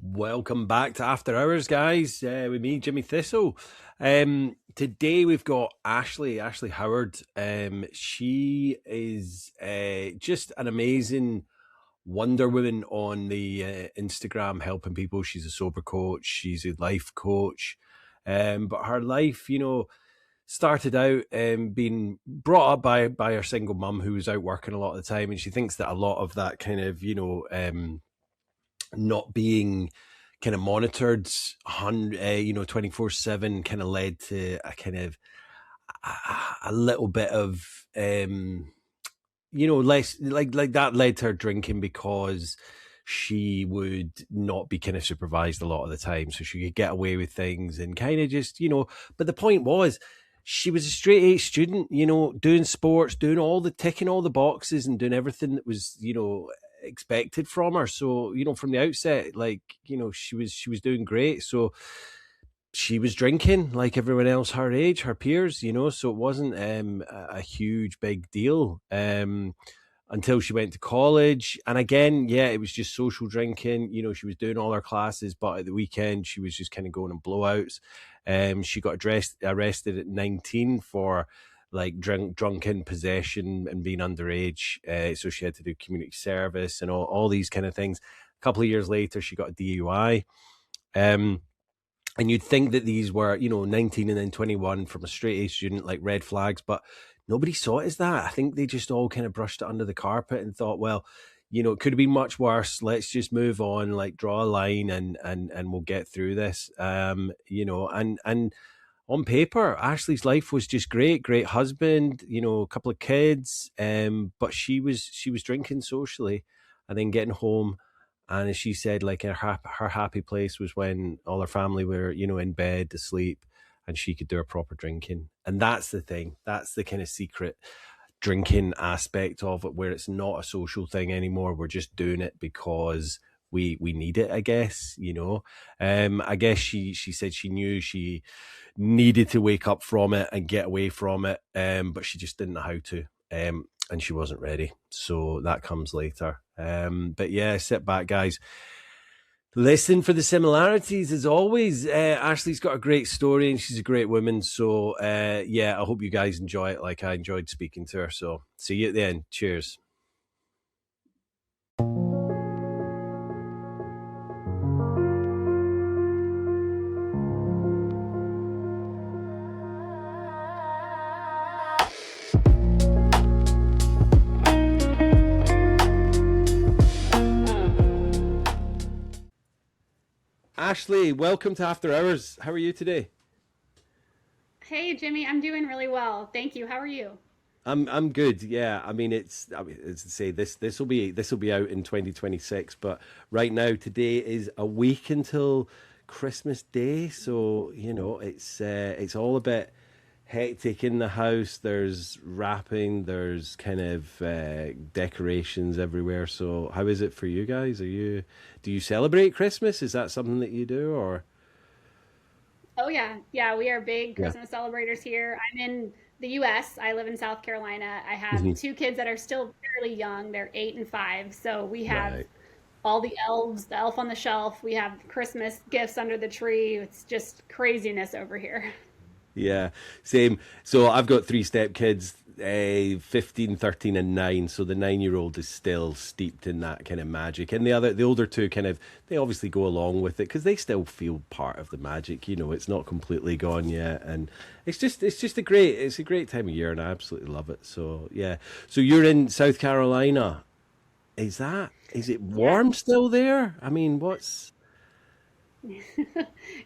Welcome back to After Hours, guys, with me, Jimmy Thistle. Today we've got Ashley Howard. She is just an amazing Wonder Woman on the Instagram, helping people. She's a sober coach. She's a life coach. But her life, started out being brought up by her single mum who was out working a lot of the time. And she thinks that a lot of that kind of, not being kind of monitored 24/7 kind of led to a kind of a little bit of less like that led to her drinking because she would not be kind of supervised a lot of the time, so she could get away with things and kind of just but the point was she was a straight A student, doing sports, doing ticking all the boxes and doing everything that was expected from her. So from the outset, she was doing great. So she was drinking like everyone else her age, her peers, so it wasn't a huge big deal until she went to college. And again, yeah, it was just social drinking. She was doing all her classes, but at the weekend she was just kind of going in blowouts. She got arrested at 19 for like drunken possession and being underage. So she had to do community service and all these kind of things. A couple of years later, she got a DUI. And you'd think that these were, 19 and then 21 from a straight A student, like red flags, but nobody saw it as that. I think they just all kind of brushed it under the carpet and thought, well, it could have been much worse. Let's just move on, like draw a line and we'll get through this. And on paper, Ashley's life was just great husband, a couple of kids. But she was drinking socially and then getting home. And as she said, like her happy place was when all her family were, in bed, asleep, and she could do her proper drinking. And that's the thing. That's the kind of secret drinking aspect of it, where it's not a social thing anymore. We're just doing it because we need it, I guess, I guess she said she knew she needed to wake up from it and get away from it, but she just didn't know how to. And she wasn't ready. So that comes later. But yeah, sit back, guys. Listen for the similarities as always. Ashley's got a great story and she's a great woman. So yeah, I hope you guys enjoy it like I enjoyed speaking to her. So see you at the end. Cheers. Ashley, welcome to After Hours. How are you today? Hey Jimmy, I'm doing really well. Thank you. How are you? I'm good. Yeah, as I say, this will be out in 2026, but right now today is a week until Christmas Day, so it's all a bit hectic in the house. There's wrapping, there's kind of decorations everywhere. So how is it for you guys? Do you celebrate Christmas? Is that something that you do, or? Oh yeah. Yeah, we are big Yeah. Christmas celebrators here. I'm in the US. I live in South Carolina. I have Mhm. two kids that are still fairly young. They're 8 and 5. So we have Right. all the elves, the elf on the shelf. We have Christmas gifts under the tree. It's just craziness over here. Yeah, same. So I've got three stepkids, 15, 13, and 9. So the 9-year-old is still steeped in that kind of magic. And the older two kind of, they obviously go along with it because they still feel part of the magic. It's not completely gone yet. And it's a great time of year and I absolutely love it. So yeah. So you're in South Carolina. Is it Yeah. warm still there? I mean, what's,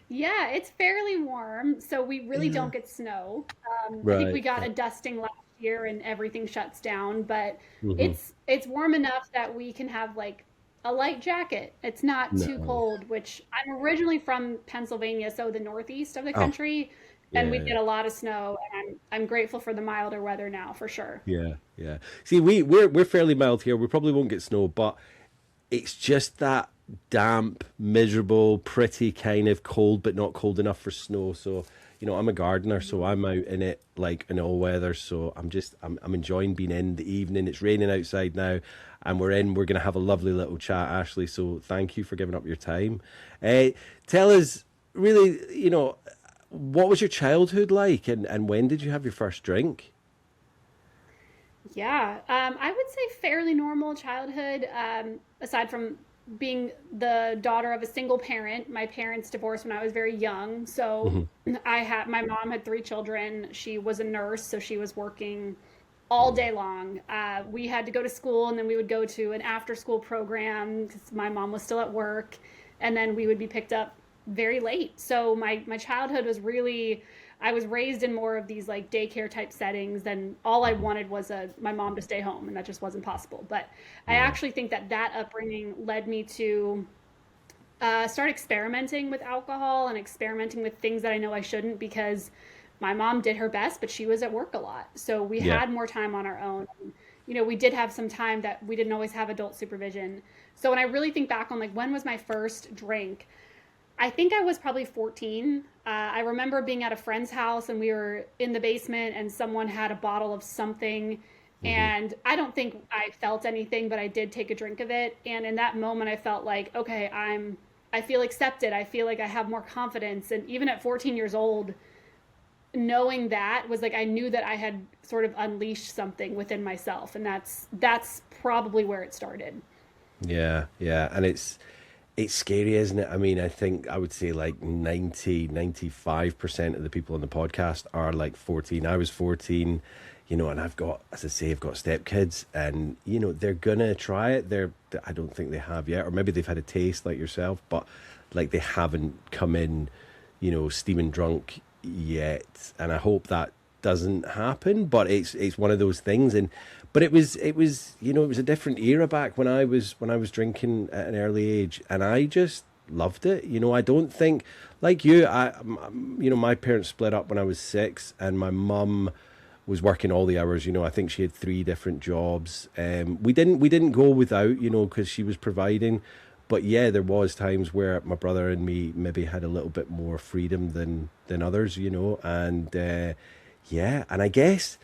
Yeah, it's fairly warm, so we really yeah. don't get snow. I think we Right. got a dusting last year and everything shuts down, but Hmm. it's warm enough that we can have like a light jacket. It's not too No. cold, which I'm originally from Pennsylvania, so the northeast of the Oh, country, and we yeah. get a lot of snow, and I'm grateful for the milder weather now for sure. Yeah, yeah. See, we're fairly mild here. We probably won't get snow, but it's just that damp, miserable, pretty kind of cold, but not cold enough for snow. So I'm a gardener, so Mhm. I'm out in it like in all weather. So I'm enjoying being in the evening. It's raining outside now, and we're gonna have a lovely little chat, Ashley. So thank you for giving up your time. Uh, Tell us really, what was your childhood like, and when did you have your first drink? Yeah, I would say fairly normal childhood. Aside from being the daughter of a single parent, my parents divorced when I was very young. So Hmm. my mom had three children. She was a nurse, so she was working all day long. We had to go to school, and then we would go to an after school program because my mom was still at work, and then we would be picked up very late. So my childhood was really, I was raised in more of these like daycare type settings than all I Hmm. wanted was my mom to stay home, and that just wasn't possible. But I Yeah, actually think that upbringing led me to start experimenting with alcohol and experimenting with things that I know I shouldn't, because my mom did her best, but she was at work a lot. So we yeah. had more time on our own. We did have some time that we didn't always have adult supervision. So when I really think back on like when was my first drink, I think I was probably 14. I remember being at a friend's house and we were in the basement and someone had a bottle of something. Hmm. And I don't think I felt anything, but I did take a drink of it. And in that moment, I felt like, okay, I feel accepted. I feel like I have more confidence. And even at 14 years old, knowing that was like, I knew that I had sort of unleashed something within myself. And that's probably where it started. Yeah, yeah. And it's scary, isn't it? I mean, I think I would say like 95% of the people on the podcast are like 14. I was 14, and I've got, as I say, I've got stepkids, and, they're gonna try it. I don't think they have yet, or maybe they've had a taste like yourself, but like they haven't come in, steaming drunk yet. And I hope that doesn't happen, but it's one of those things. And but it was a different era back when I was drinking at an early age, and I just loved it. I don't think like you. My parents split up when I was 6, and my mum was working all the hours. I think she had 3 different jobs. We didn't go without, because she was providing. But yeah, there was times where my brother and me maybe had a little bit more freedom than others, and yeah, and I guess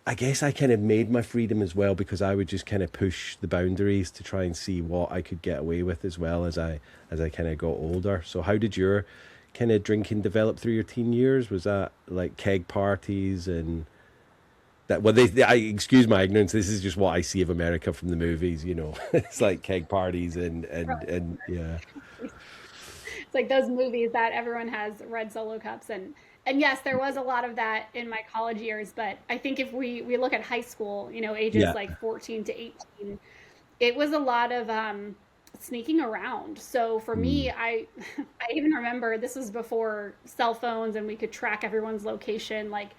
I kind of made my freedom as well, because I would just kind of push the boundaries to try and see what I could get away with as well as I kind of got older. So how did your kind of drinking develop through your teen years? Was that like keg parties and that? Well, I excuse my ignorance. This is just what I see of America from the movies. It's like keg parties and yeah, It's like those movies that everyone has red Solo cups, and yes, there was a lot of that in my college years. But I think if we look at high school, ages yeah, like 14 to 18, it was a lot of sneaking around. So for mm, me, I even remember this was before cell phones and we could track everyone's location. Like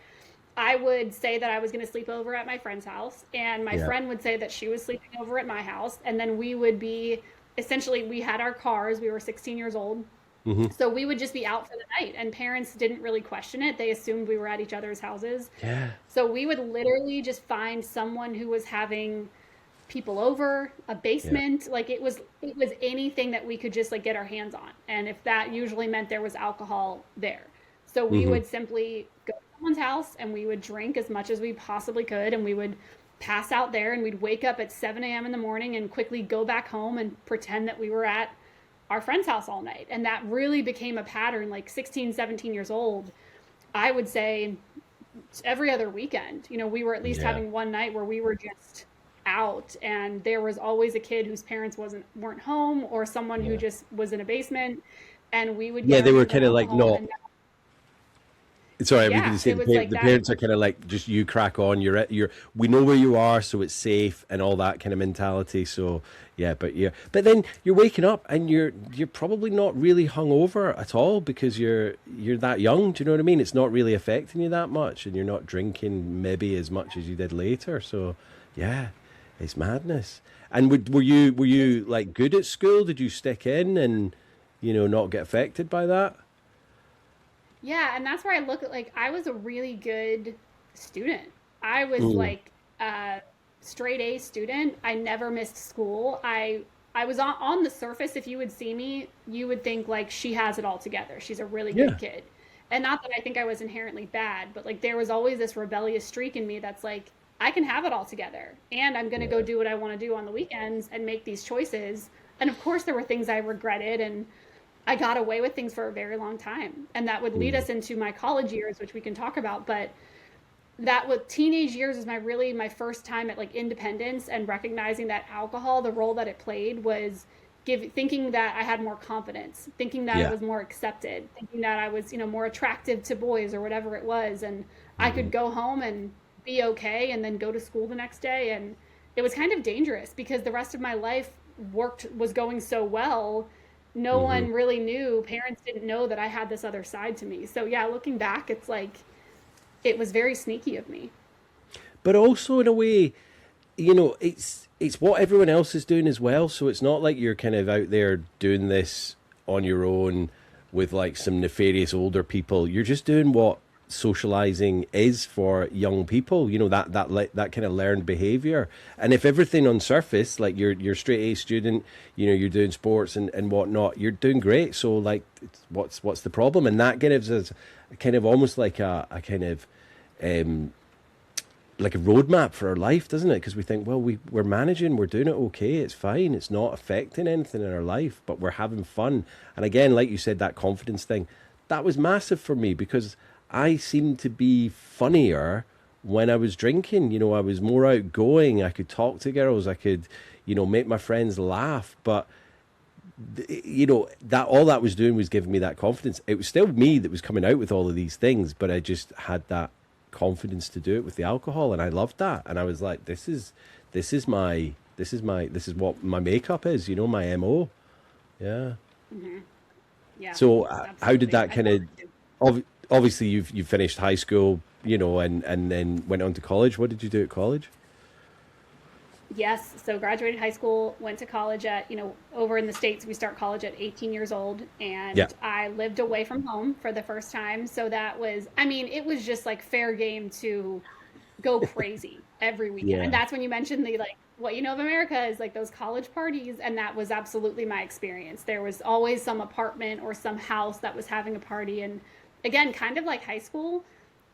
I would say that I was going to sleep over at my friend's house, and my yeah, friend would say that she was sleeping over at my house, and then we would be, essentially, we had our cars. We were 16 years old, hmm, so we would just be out for the night, and parents didn't really question it. They assumed we were at each other's houses. yeah, So we would literally just find someone who was having people over, a yeah, basement, like it was anything that we could just like get our hands on. And if that usually meant there was alcohol there. So we hmm, would simply go to someone's house and we would drink as much as we possibly could, and we would pass out there, and we'd wake up at 7 a.m. in the morning and quickly go back home and pretend that we were at our friend's house all night. And that really became a pattern, like 16, 17 years old. I would say every other weekend, we were at least yeah, having one night where we were just out, and there was always a kid whose parents weren't home, or someone who yeah. just was in a basement, and we would get Yeah, our they were hands on kind of like alcohol. not. And Sorry, I was going yeah, to say it was like the that. parents are kind of like just you crack on. We know where you are, so it's safe and all that kind of mentality. So yeah, but then you're waking up and you're probably not really hungover at all, because you're that young. Do you know what I mean? It's not really affecting you that much, and you're not drinking maybe as much as you did later. So yeah, it's madness. And were you like good at school? Did you stick in and not get affected by that? Yeah, and that's where I look at, like, I was a really good student. I was Mm, like a straight A student. I never missed school. I was on the surface, if you would see me, you would think like she has it all together. She's a really good yeah. kid. And not that I think I was inherently bad, but like there was always this rebellious streak in me that's like, I can have it all together and I'm going to go Yeah. do what I want to do on the weekends and make these choices. And of course, there were things I regretted and I got away with things for a very long time. And that would lead Mm. us into my college years, which we can talk about. But that with teenage years is my first time at like independence and recognizing that alcohol, the role that it played was thinking that I had more confidence, thinking that I Yeah. was more accepted, thinking that I was, more attractive to boys or whatever it was. And I Hmm. could go home and be okay and then go to school the next day. And it was kind of dangerous because the rest of my life was going so well. No Hmm. one really knew. Parents didn't know that I had this other side to me. So yeah, looking back, it's like it was very sneaky of me. But also in a way, it's what everyone else is doing as well. So it's not like you're kind of out there doing this on your own with like some nefarious older people. You're just doing what socializing is for young people. That kind of learned behavior. And if everything on surface, like you're straight A student, you're doing sports and whatnot, you're doing great. So like, what's the problem? And that gives us kind of almost like a kind of um, like a roadmap for our life, doesn't it? Because we think, well, we're managing, we're doing it okay, it's fine, it's not affecting anything in our life, but we're having fun. And again, like you said, that confidence thing, that was massive for me because I seemed to be funnier when I was drinking. I was more outgoing. I could talk to girls. I could, make my friends laugh. But that all that was doing was giving me that confidence. It was still me that was coming out with all of these things, but I just had that confidence to do it with the alcohol, and I loved that. And I was like, this is what my makeup is, my mo. Yeah. Hmm. Yeah, So how did absolutely. that I kind felt of it too. obviously you've finished high school, and then went on to college. What did you do at college? Yes, so graduated high school, went to college at, over in the States, we start college at 18 years old, Yeah. and I lived away from home for the first time. So that was, I mean, it was just like fair game to go crazy every weekend. And Yeah. that's when you mentioned the like what you know of America is like those college parties, and that was absolutely my experience. There was always some apartment or some house that was having a party, and again, kind of like high school.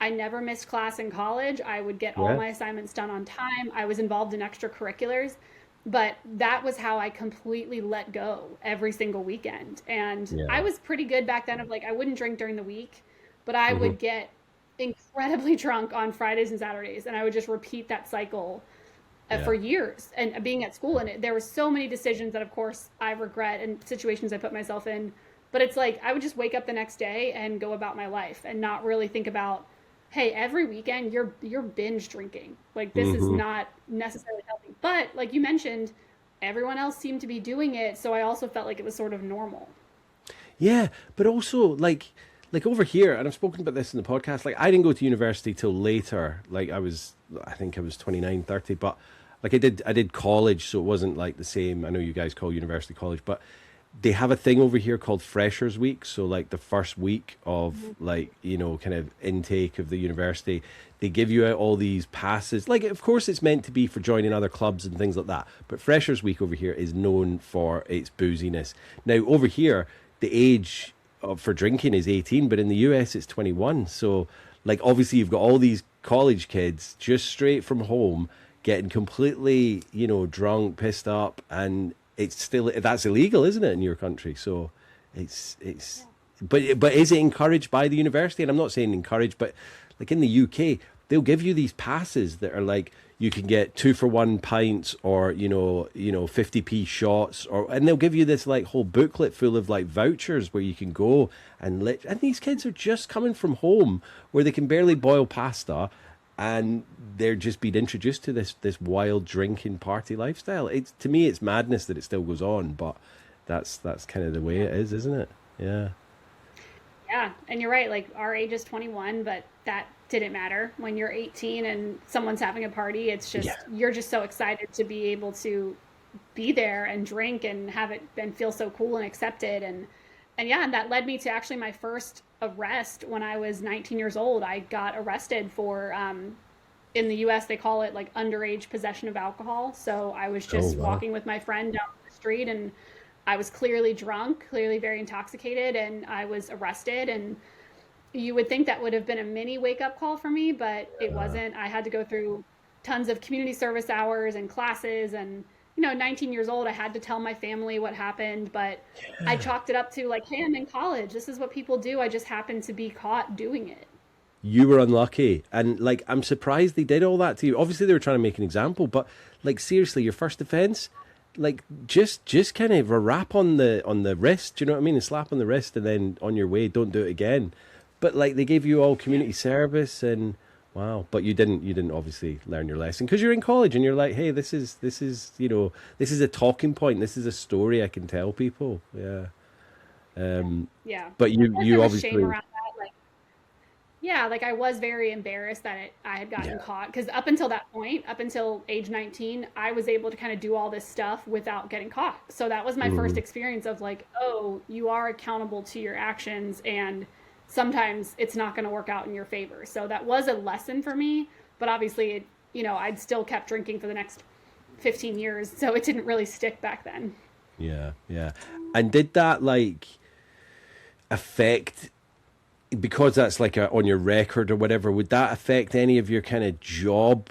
I never missed class in college. I would get all Yeah. my assignments done on time. I was involved in extracurriculars, but that was how I completely let go every single weekend. And I Yeah. was pretty good back then of like I wouldn't drink during the week, but I Hmm. would get incredibly drunk on Fridays and Saturdays, and I would just repeat that cycle Yeah. for years. And being at school, and there were so many decisions that, of course, I regret and situations I put myself in. But it's like I would just wake up the next day and go about my life and not really think about, hey, every weekend you're binge drinking. Like this is Hmm. not necessarily healthy. But like you mentioned, everyone else seemed to be doing it, so I also felt like it was sort of normal. Yeah, but also like over here, and I've spoken about this in the podcast. Like I didn't go to university till later. Like I think I was 29, 30. But like I did college, so it wasn't like the same. I know you guys call university college, but they have a thing over here called Freshers Week. So like the first week of Mhm. like kind of intake of the university, they give you out all these passes. Like of course it's meant to be for joining other clubs and things like that. But Freshers Week over here is known for its booziness. Now over here, the age for drinking is 18, but in the US it's 21. So like obviously you've got all these college kids just straight from home getting completely, drunk, pissed up, and it's still that's illegal, isn't it, in your country? So it's Yeah. but is it encouraged by the university? And I'm not saying encouraged, but like in the UK, they'll give you these passes that are like you can get 2 for 1 pints or 50p shots, and they'll give you this like whole booklet full of like vouchers where you can go and these kids are just coming from home where they can barely boil pasta, and they're just being introduced to this wild drinking party lifestyle. It's to me it's madness that it still goes on, but that's kind of the way Yeah. it is, isn't it? Yeah. Yeah, and you're right. Like our age is 21, but that didn't matter. When you're 18 and someone's having a party, it's Yeah. just you're just so excited to be able to be there and drink and have it and feel so cool and accepted and yeah, and that led me to actually my first arrest when I was 19 years old. I got arrested for in the US they call it like underage possession of alcohol. So I was Oh just wow. walking with my friend down the street and I was clearly drunk, clearly very intoxicated, and I was arrested. And You would think that would have been a mini wake up call for me, but it wasn't. I had to go through tons of community service hours and classes. And, 19 years old, I had to tell my family what happened. But I chalked it up to like, hey, I'm in college. This is what people do. I just happened to be caught doing it. You were unlucky, and like I'm surprised they did all that to you. Obviously, they were trying to make an example, but like seriously, your first offence, like just kind of a rap on the wrist. Do you know what I mean? A slap on the wrist, and then on your way, don't do it again. But like they gave you all Yeah. community service, and wow, but you didn't obviously learn your lesson because you're in college, and you're like, hey, this is this is a talking point. This is a story I can tell people. Yeah. Yeah. Um, Yeah. but Of you course, there you was shame obviously around that. Like, yeah, like I was very embarrassed that I had gotten yeah. caught because up until that point, up until age 19, I was able to kind of do all this stuff without getting caught. So that was my first Mhm. experience of like, oh, you are accountable to your actions and sometimes it's not going to work out in your favor. So that was a lesson for me, but obviously, I'd still kept drinking for the next 15 years, so it didn't really stick back then. Yeah, yeah. And did that like affect because that's like on your record or whatever, would that affect any of your kind of job,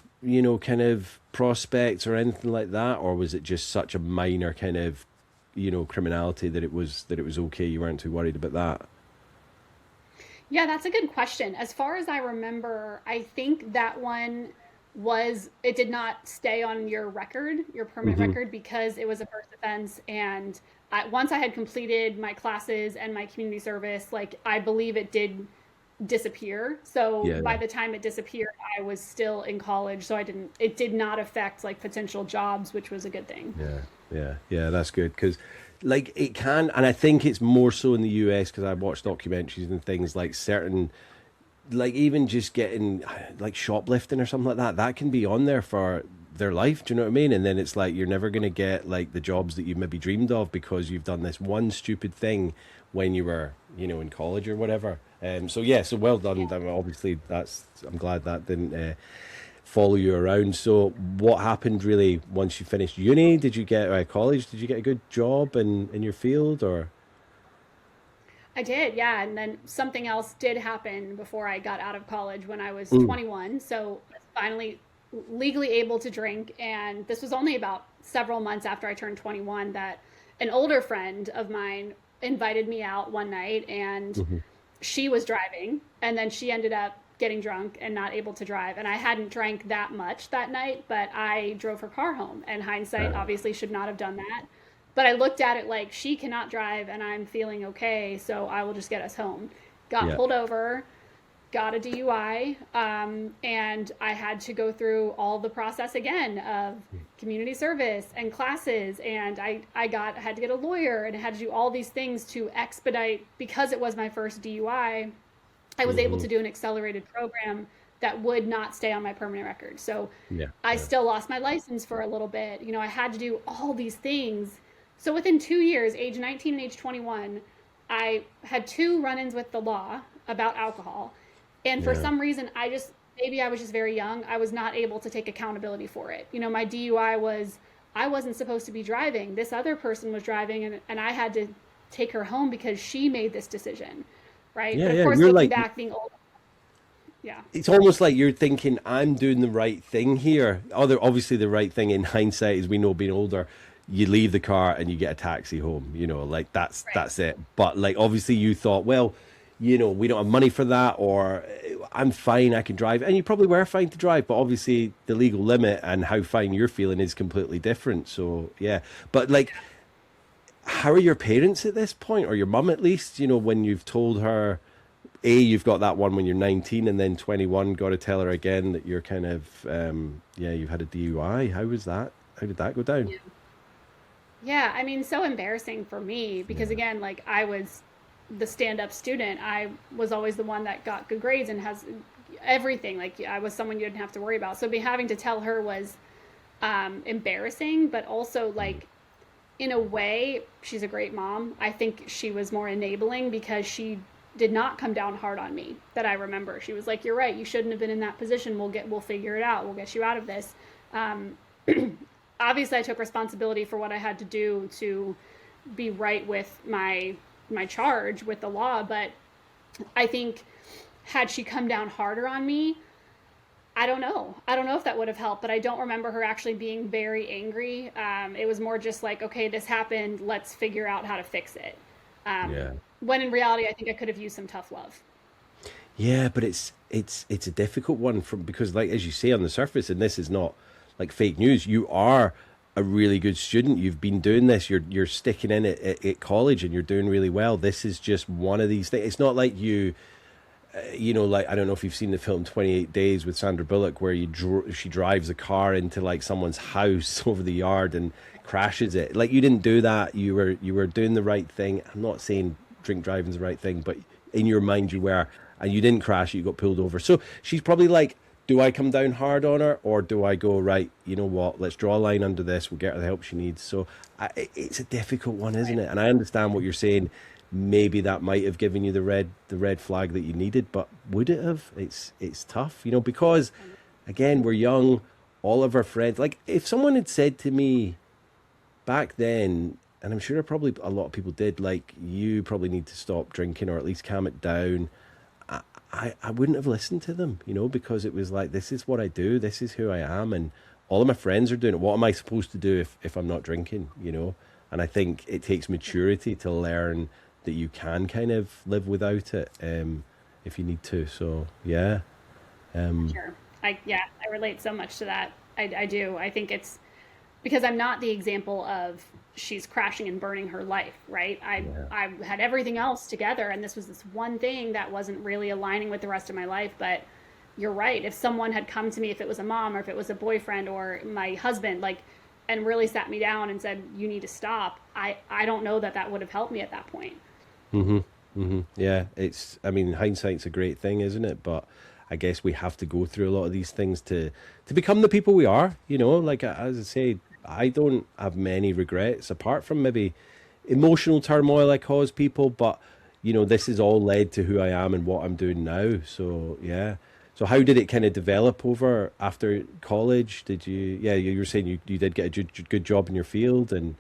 kind of prospects or anything like that? Or was it just such a minor kind of, criminality that it was okay, you weren't too worried about that? Yeah, that's a good question. As far as I remember, I think that one it did not stay on your record, your permanent Hmm. record, because it was a first offense. And once I had completed my classes and my community service, like I believe it did disappear. So Yeah, by yeah. the time it disappeared, I was still in college. So it did not affect like potential jobs, which was a good thing. Yeah, yeah, yeah. That's good because, like, it can, and I think it's more so in the US because I watch documentaries and things like certain, like even just getting like shoplifting or something like that. That can be on there for their life. Do you know what I mean? And then it's like you're never going to get like the jobs that you maybe dreamed of because you've done this one stupid thing when you were, in college or whatever. So yeah, so well done. I mean, obviously, I'm glad that didn't follow you around. So, what happened really once you finished uni? Did you get college? Did you get a good job in your field or? I did, yeah. And then something else did happen before I got out of college when I was Mm, 21. So I was finally legally able to drink. And this was only about several months after I turned 21 that an older friend of mine invited me out one night and mhm. she was driving. And then she ended up getting drunk and not able to drive. And I hadn't drank that much that night, but I drove her car home. And hindsight Uh, obviously should not have done that. But I looked at it like she cannot drive and I'm feeling okay, so I will just get us home. Got yeah, pulled over, got a DUI, and I had to go through all the process again of community service and classes. And I had to get a lawyer and I had to do all these things to expedite because it was my first DUI. I was able hmm, to do an accelerated program that would not stay on my permanent record. So yeah, I yeah, still lost my license for a little bit. I had to do all these things. So within 2 years, age 19 and age 21, I had two run ins with the law about alcohol. And for yeah, some reason, maybe I was just very young. I was not able to take accountability for it. My DUI was, I wasn't supposed to be driving. This other person was driving, and I had to take her home because she made this decision. Right. yeah, But of yeah. course, You're looking like back, being old, yeah. it's almost like you're thinking I'm doing the right thing here. Obviously, the right thing in hindsight is we know being older, you leave the car and you get a taxi home. Like Right. that's it. But like obviously, you thought, well, we don't have money for that, or I'm fine, I can drive, and you probably were fine to drive. But obviously, the legal limit and how fine you're feeling is completely different. So yeah, but like, how are your parents at this point, or your mum at least? When you've told her you've got that one when you're 19 and then 21, got to tell her again that you're kind of, yeah, you've had a DUI. How was that? How did that go down? Yeah. Yeah, I mean, so embarrassing for me because Yeah. again, like I was the stand-up student. I was always the one that got good grades and has everything. Like I was someone you didn't have to worry about. So be having to tell her was embarrassing, but also like in a way, she's a great mom. I think she was more enabling because she did not come down hard on me that I remember. She was like, "You're right. You shouldn't have been in that position. We'll figure it out. We'll get you out of this." Um, Obviously, I took responsibility for what I had to do to be right with my charge with the law, but I think had she come down harder on me, I don't know. I don't know if that would have helped, but I don't remember her actually being very angry. It was more just like, okay, this happened. Let's figure out how to fix it. Yeah. When in reality, I think I could have used some tough love. Yeah, but it's a difficult one from because like as you say on the surface, and this is not like fake news, you are a really good student. You've been doing this, you're sticking in it at college and you're doing really well. This is just one of these things. It's not like like I don't know if you've seen the film 28 Days with Sandra Bullock, where she drives a car into like someone's house over the yard and crashes it. Like you didn't do that. You were doing the right thing. I'm not saying drink driving's the right thing, but in your mind you were, and you didn't crash. You got pulled over. So she's probably like, do I come down hard on her, or do I go right? You know what? Let's draw a line under this. We'll get her the help she needs. So it's a difficult one, isn't it? And I understand what you're saying. Maybe that might have given you the red flag that you needed, but would it have? It's tough, because again, we're young. All of our friends, like if someone had said to me back then, and I'm sure probably a lot of people did, like you probably need to stop drinking or at least calm it down. I wouldn't have listened to them, because it was like, this is what I do, this is who I am, and all of my friends are doing it. What am I supposed to do if I'm not drinking? And I think it takes maturity to learn that you can kind of live without it if you need to. So yeah, um, Sure. Yeah, I relate so much to that. I do. I think it's because I'm not the example of she's crashing and burning her life, right? yeah, I had everything else together, and this was this one thing that wasn't really aligning with the rest of my life. But you're right. If someone had come to me, if it was a mom or if it was a boyfriend or my husband, like, and really sat me down and said, "You need to stop," I don't know that that would have helped me at that point. hmm yeah. I mean, hindsight's a great thing, isn't it? But I guess we have to go through a lot of these things to become the people we are. Like as I say, I don't have many regrets apart from maybe emotional turmoil I cause people, but this has all led to who I am and what I'm doing now. So yeah. So how did it kind of develop over after college? Did you? Yeah, you were saying you did get a good job in your field, and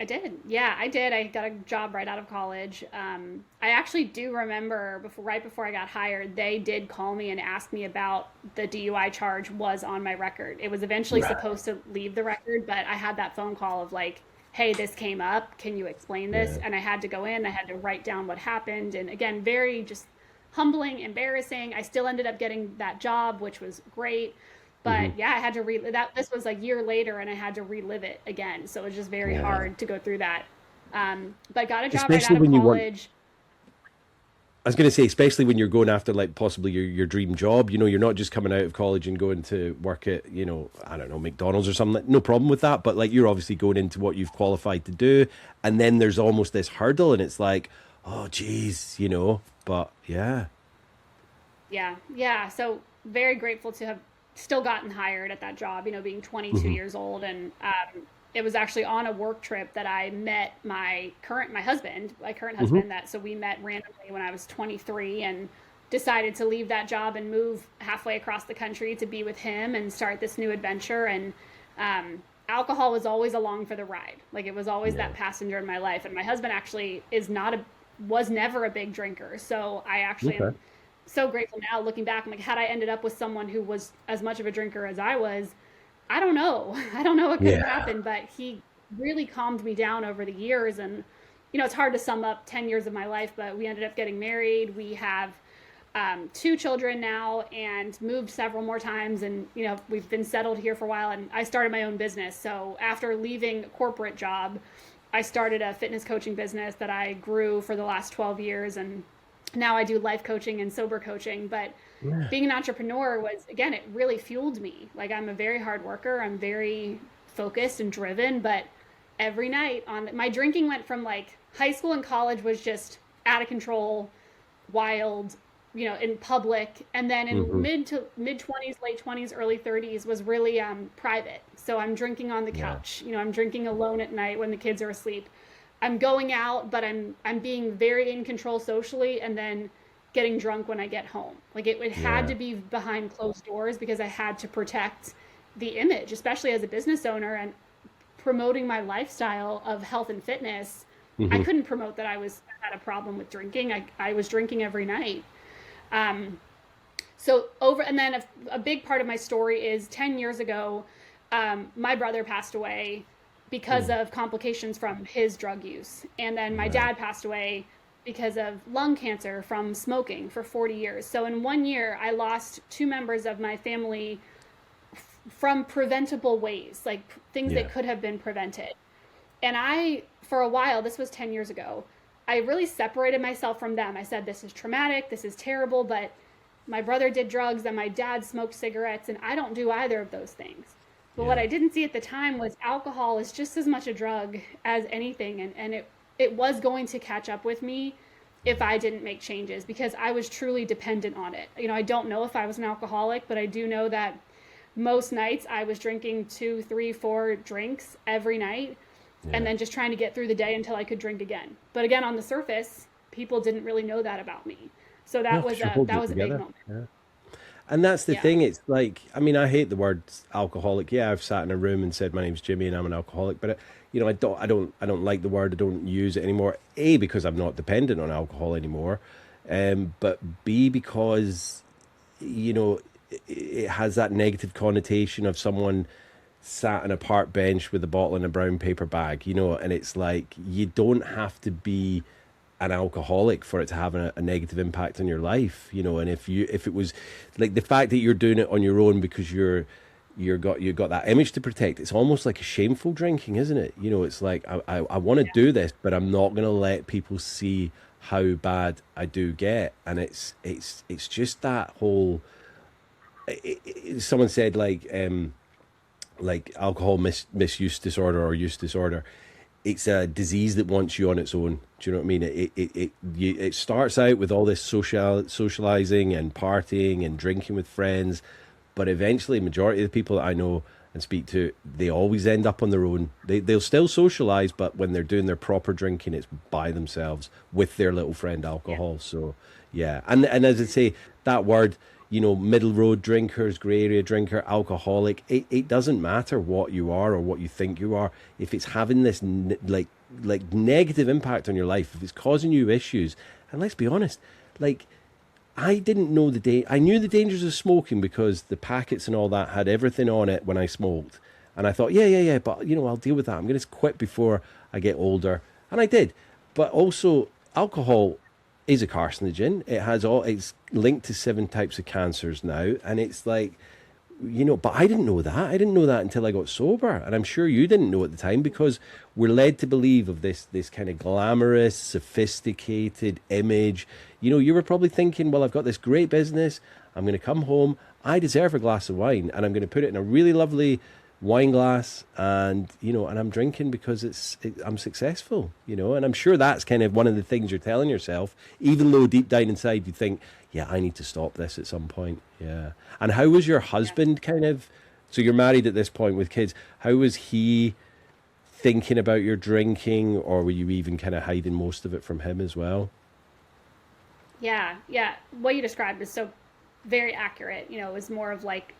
I did. Yeah, I did. I got a job right out of college. I actually do remember right before I got hired, they did call me and ask me about the DUI charge was on my record. It was eventually right. supposed to leave the record, but I had that phone call of like, "Hey, this came up. Can you explain this?" Yeah. And I had to go in. I had to write down what happened, and again, very just humbling, embarrassing. I still ended up getting that job, which was great. hmm But yeah, I had to that. This was a year later, and I had to relive it again. So it was just very Yeah. hard to go through that. But got a job right Especially out of when you want college. I was going to say, especially when you're going after like possibly your dream job, you're not just coming out of college and going to work at, I don't know, McDonald's or something. No problem with that. But like you're obviously going into what you've qualified to do. And then there's almost this hurdle and it's like, oh, geez. But yeah. Yeah, yeah. So very grateful to have still gotten hired at that job. Being 22 hmm years old, and it was actually on a work trip that I met my current hmm husband. That so we met randomly when I was 23, and decided to leave that job and move halfway across the country to be with him and start this new adventure. And alcohol was always along for the ride. Like it was always Yeah. that passenger in my life. And my husband actually is not a was never a big drinker. So I actually Okay. am so grateful now looking back. I'm like, had I ended up with someone who was as much of a drinker as I was, I don't know. I don't know what could have Yeah. happened, but he really calmed me down over the years. And, it's hard to sum up 10 years of my life, but we ended up getting married. We have two children now and moved several more times. And, we've been settled here for a while. And I started my own business. So after leaving a corporate job, I started a fitness coaching business that I grew for the last 12 years. And now I do life coaching and sober coaching. But Yeah. being an entrepreneur was, again, it really fueled me. Like I'm a very hard worker. I'm very focused and driven, but every night my drinking went from like high school and college was just out of control, wild, in public, and then in hmm mid 20s, late 20s, early 30s was really private. So I'm drinking on the Yeah. couch. I'm drinking alone at night when the kids are asleep. I'm going out, but I'm being very in control socially, and then getting drunk when I get home. Like it had Yeah. to be behind closed doors because I had to protect the image, especially as a business owner and promoting my lifestyle of health and fitness. I Hmm. couldn't promote that I had a problem with drinking. I was drinking every night. Um, so over, and then a big part of my story is 10 years ago, my brother passed away because Mm. of complications from his drug use. And then my Right. dad passed away because of lung cancer from smoking for 40 years. So in 1 year, I lost two members of my family from preventable ways, like things that Yeah. could have been prevented. And for a while, this was 10 years ago, I really separated myself from them. I said, this is traumatic, this is terrible, but my brother did drugs and my dad smoked cigarettes, and I don't do either of those things. But what Yeah. I didn't see at the time was alcohol is just as much a drug as anything. And it was going to catch up with me if I didn't make changes because I was truly dependent on it. I don't know if I was an alcoholic, but I do know that most nights I was drinking two, three, four drinks every night and Yeah. then just trying to get through the day until I could drink again. But again, on the surface, people didn't really know that about me. So No, that was because you're a holding that it was a big together. moment. Yeah. And that's the Yeah. thing. It's like, I mean, I hate the word alcoholic. Yeah, I've sat in a room and said my name's Jimmy and I'm an alcoholic, but I don't like the word. I don't use it anymore. A, because I'm not dependent on alcohol anymore, but B, because you know it has that negative connotation of someone sat on a park bench with a bottle in a brown paper bag, and it's like you don't have to be an alcoholic for it to have a negative impact on your life, and if it was like the fact that you're doing it on your own because you got that image to protect, it's almost like a shameful drinking, isn't it? It's like I want to do this, but I'm not going to let people see how bad I do get. And it's just that whole someone said like alcohol misuse disorder or use disorder. It's a disease that wants you on its own. Do you know what I mean? It starts out with all this socializing and partying and drinking with friends, but eventually, majority of the people that I know and speak to, they always end up on their own. They'll still socialize, but when they're doing their proper drinking, it's by themselves with their little friend Yeah. alcohol. So yeah, and as I say, that word, middle road drinkers, grey area drinker, alcoholic, it doesn't matter what you are or what you think you are. If it's having this like negative impact on your life, if it's causing you issues, and let's be honest, like I didn't know the day. I knew the dangers of smoking because the packets and all that had everything on it when I smoked, and I thought, yeah, yeah, yeah, but I'll deal with that. I'm going to quit before I get older, and I did. But also, alcohol is a carcinogen. It's linked to 7 types of cancers now, and it's like, but I didn't know that. I didn't know that until I got sober, and I'm sure you didn't know at the time because we're led to believe of this kind of glamorous, sophisticated image. You were probably thinking, well, I've got this great business. I'm going to come home. I deserve a glass of wine, and I'm going to put it in a really lovely wine glass, and I'm drinking because I'm successful. And I'm sure that's kind of one of the things you're telling yourself, even though deep down inside you think, yeah, I need to stop this at some point. Yeah. And how was your Yeah. husband kind of? So you're married at this point with kids. How was he thinking about your drinking, or were you even kind of hiding most of it from him as well? Yeah. Yeah. What you described is so very accurate. It was more of like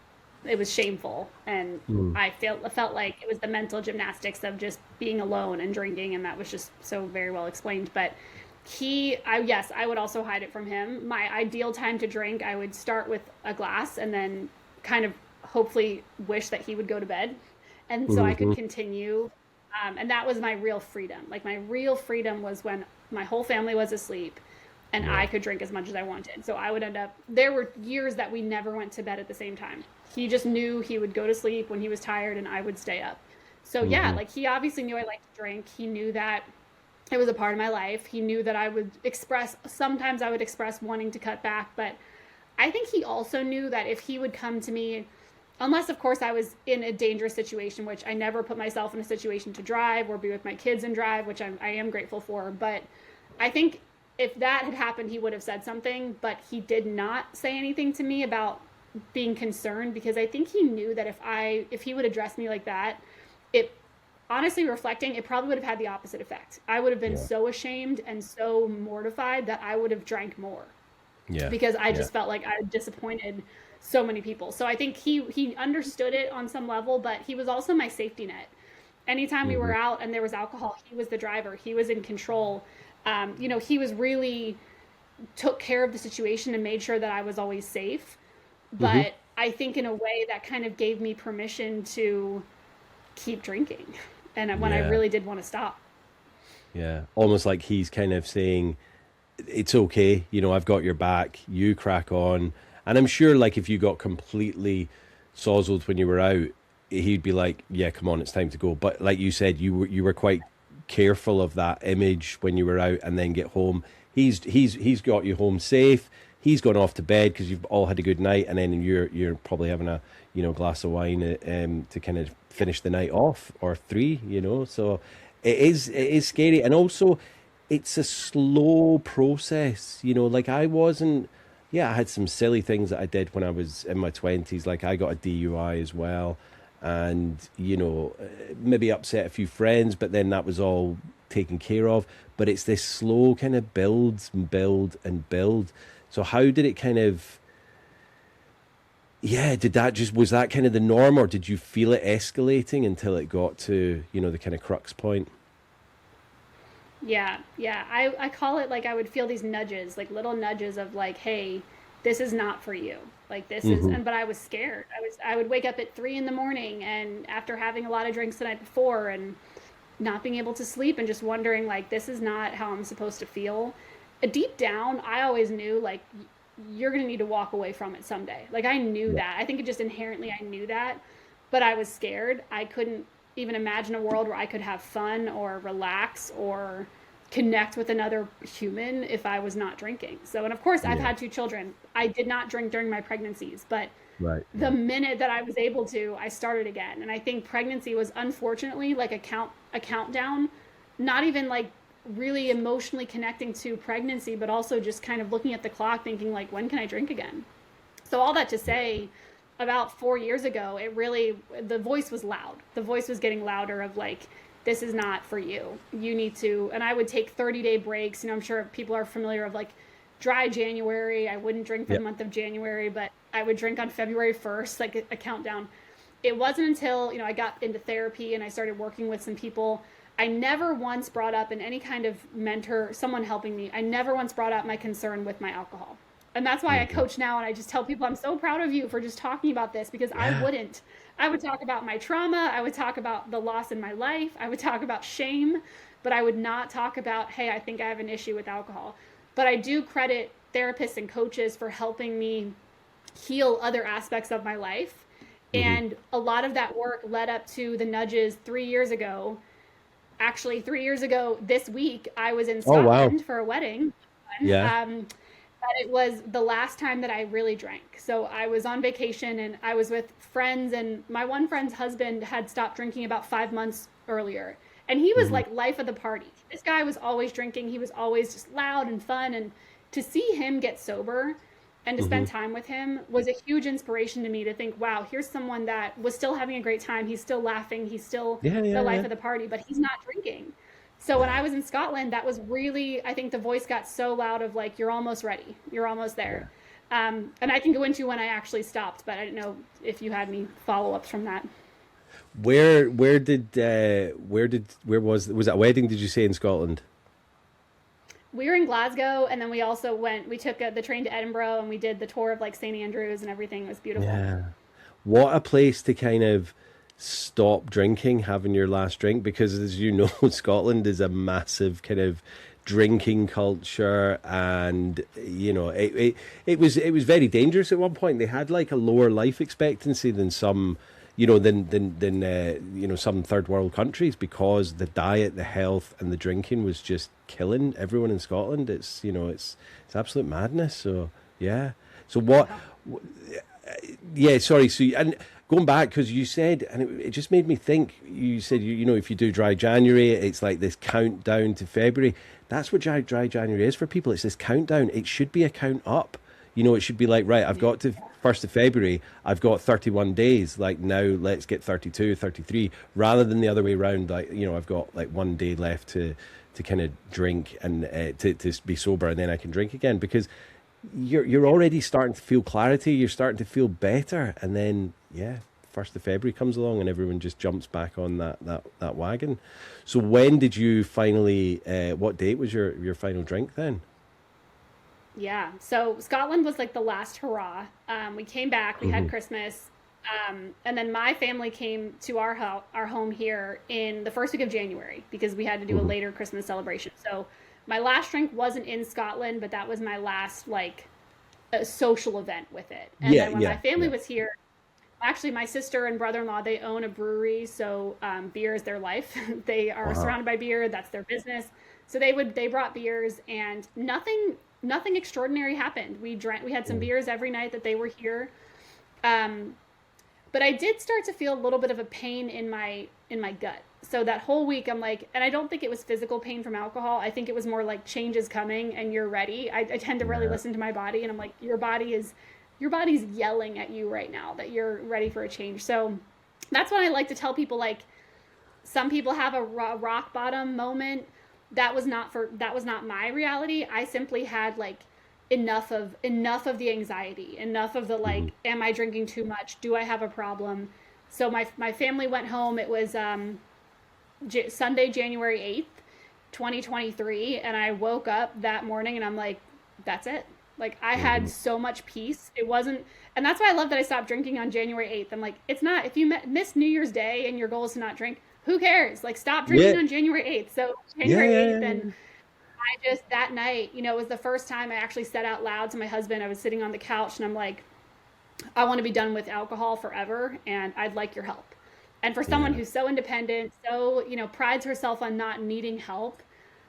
it was shameful, and Mm. I felt like it was the mental gymnastics of just being alone and drinking, and that was just so very well explained. But yes, I would also hide it from him. My ideal time to drink, I would start with a glass and then kind of hopefully wish that he would go to bed, and so I could Hmm. continue. And that was my real freedom. Like my real freedom was when my whole family was asleep and Yeah. I could drink as much as I wanted. So I would end up, there were years that we never went to bed at the same time. He just knew he would go to sleep when he was tired and I would stay up. So yeah, Hmm. like he obviously knew I liked to drink. He knew that it was a part of my life. He knew that sometimes I would express wanting to cut back, but I think he also knew that if he would come to me, unless of course I was in a dangerous situation, which I never put myself in a situation to drive or be with my kids and drive, which I am grateful for. But I think if that had happened, he would have said something, but he did not say anything to me about being concerned because I think he knew that if he would address me like that, it honestly reflecting, it probably would have had the opposite effect. I would have been Yeah. so ashamed and so mortified that I would have drank more Yeah. because I Yeah. just felt like I had disappointed so many people. So I think he understood it on some level, but he was also my safety net. Anytime we Hmm. were out and there was alcohol, he was the driver. He was in control. He was really took care of the situation and made sure that I was always safe. Hmm. But I think in a way that kind of gave me permission to keep drinking, and when I Yeah. really did want to stop. Yeah. Almost like he's kind of saying, it's okay, I've got your back, you crack on. And I'm sure, like, if you got completely sozzled when you were out, he'd be like, yeah, come on, it's time to go. But like you said, you were quite careful of that image when you were out, and then get home. He's got you home safe. He's gone off to bed because you've all had a good night, and then you're probably having a glass of wine to kind of finish the night off, or three. So it is scary, and also it's a slow process. Like I wasn't. Yeah, I had some silly things that I did when I was in my 20s. Like I got a DUI as well, and maybe upset a few friends, but then that was all taken care of. But it's this slow kind of build and build and build. So how did it kind of, yeah, did that just, was that kind of the norm, or did you feel it escalating until it got to, the kind of crux point? Yeah, yeah. I call it like I would feel these nudges, like little nudges of like, hey, this is not for you. Like this is, Hmm. and but I was scared. I would wake up at 3 in the morning and after having a lot of drinks the night before and not being able to sleep and just wondering like this is not how I'm supposed to feel. Deep down, I always knew like you're gonna need to walk away from it someday. Like I knew Yeah. that. I think it just inherently I knew that, but I was scared. I couldn't even imagine a world where I could have fun or relax or connect with another human if I was not drinking. So, and of course, I've Yeah. had two children. I did not drink during my pregnancies, but Right. the Right. minute that I was able to, I started again. And I think pregnancy was unfortunately like a countdown, not even like really emotionally connecting to pregnancy, but also just kind of looking at the clock thinking like when can I drink again? So all that to say, about 4 years ago, it really the voice was loud. The voice was getting louder of like, this is not for you. You need to. And I would take 30-day breaks. I'm sure people are familiar of like dry January. I wouldn't drink for Yeah. the month of January, but I would drink on February 1st, like a countdown. It wasn't until I got into therapy and I started working with some people. I never once brought up in any kind of mentor, someone helping me. I never once brought up my concern with my alcohol. And that's why I Hmm. coach now and I just tell people I'm so proud of you for just talking about this because I Yeah. wouldn't. I would talk about my trauma, I would talk about the loss in my life, I would talk about shame, but I would not talk about, hey, I think I have an issue with alcohol. But I do credit therapists and coaches for helping me heal other aspects of my life. Hmm. And a lot of that work led up to the nudges 3 years ago. Actually, 3 years ago this week, I was in Oh, wow. Scotland for a wedding. Yeah. But it was the last time that I really drank. So I was on vacation and I was with friends, and my one friend's husband had stopped drinking about 5 months earlier. And he was Hmm. like life of the party. This guy was always drinking. He was always just loud and fun. And to see him get sober and to Hmm. spend time with him was a huge inspiration to me to think, wow, here's someone that was still having a great time. He's still laughing. He's still Yeah. the Yeah. life Yeah. of the party, but he's not drinking. So when Yeah. I was in Scotland, that was really, I think the voice got so loud of like, you're almost ready. You're almost there. Yeah. And I can go into when I actually stopped, but I didn't know if you had any follow ups from that. Where was that a wedding? Did you say in Scotland? We were in Glasgow, and then we also we took the train to Edinburgh and we did the tour of like St. Andrews and everything. It was beautiful. Yeah. What a place to kind of stop drinking, having your last drink, because as you know, Scotland is a massive kind of drinking culture, and it was very dangerous at one point. They had like a lower life expectancy than some, some third world countries, because the diet, the health, and the drinking was just killing everyone in Scotland. It's absolute madness. So yeah. So what? Wow. Yeah, sorry. So, and going back, because you said, and it just made me think. You said, if you do dry January, it's like this countdown to February. That's what dry January is for people. It's this countdown. It should be a count up. It should be like, right, I've got to 1st of February. I've got 31 days. Like now, let's get 32, 33, rather than the other way around. Like, I've got like one day left to kind of drink and to be sober, and then I can drink again, because you're already starting to feel clarity. You're starting to feel better, and then yeah, 1st of February comes along and everyone just jumps back on that wagon. So when did you finally, what date was your final drink then? Yeah. So Scotland was like the last hurrah. We came back, we had Hmm. Christmas, and then my family came to our home here in the first week of January because we had to do a Hmm. later Christmas celebration. So my last drink wasn't in Scotland, but that was my last like social event with it. And Yeah, then when my yeah, family yeah. was here, actually my sister and brother-in-law, they own a brewery, so beer is their life. They are Wow. surrounded by beer, that's their business. So they brought beers, and nothing extraordinary happened. We had some Mm. beers every night that they were here. um, but I did start to feel a little bit of a pain in my gut. So that whole week I'm like, and I don't think it was physical pain from alcohol. I think it was more like change is coming and you're ready. I tend to really Yeah. listen to my body, and I'm like, your body's yelling at you right now that you're ready for a change. So that's what I like to tell people. Like, some people have a rock bottom moment. That was not my reality. I simply had like enough of the anxiety, enough of the Hmm. like, am I drinking too much, do I have a problem? So my family went home. It was Sunday, January 8th, 2023, and I woke up that morning and I'm like, that's it. Like, I had Hmm. so much peace. It wasn't, and that's why I love that I stopped drinking on January 8th. I'm like, it's not, if you miss New Year's Day and your goal is to not drink, who cares? Like, stop drinking Yeah, on January 8th. So yeah, January yeah, 8th, yeah, and yeah. I just, that night, it was the first time I actually said out loud to my husband. I was sitting on the couch and I'm like, I want to be done with alcohol forever and I'd like your help. And for someone Yeah. who's so independent, so, prides herself on not needing help,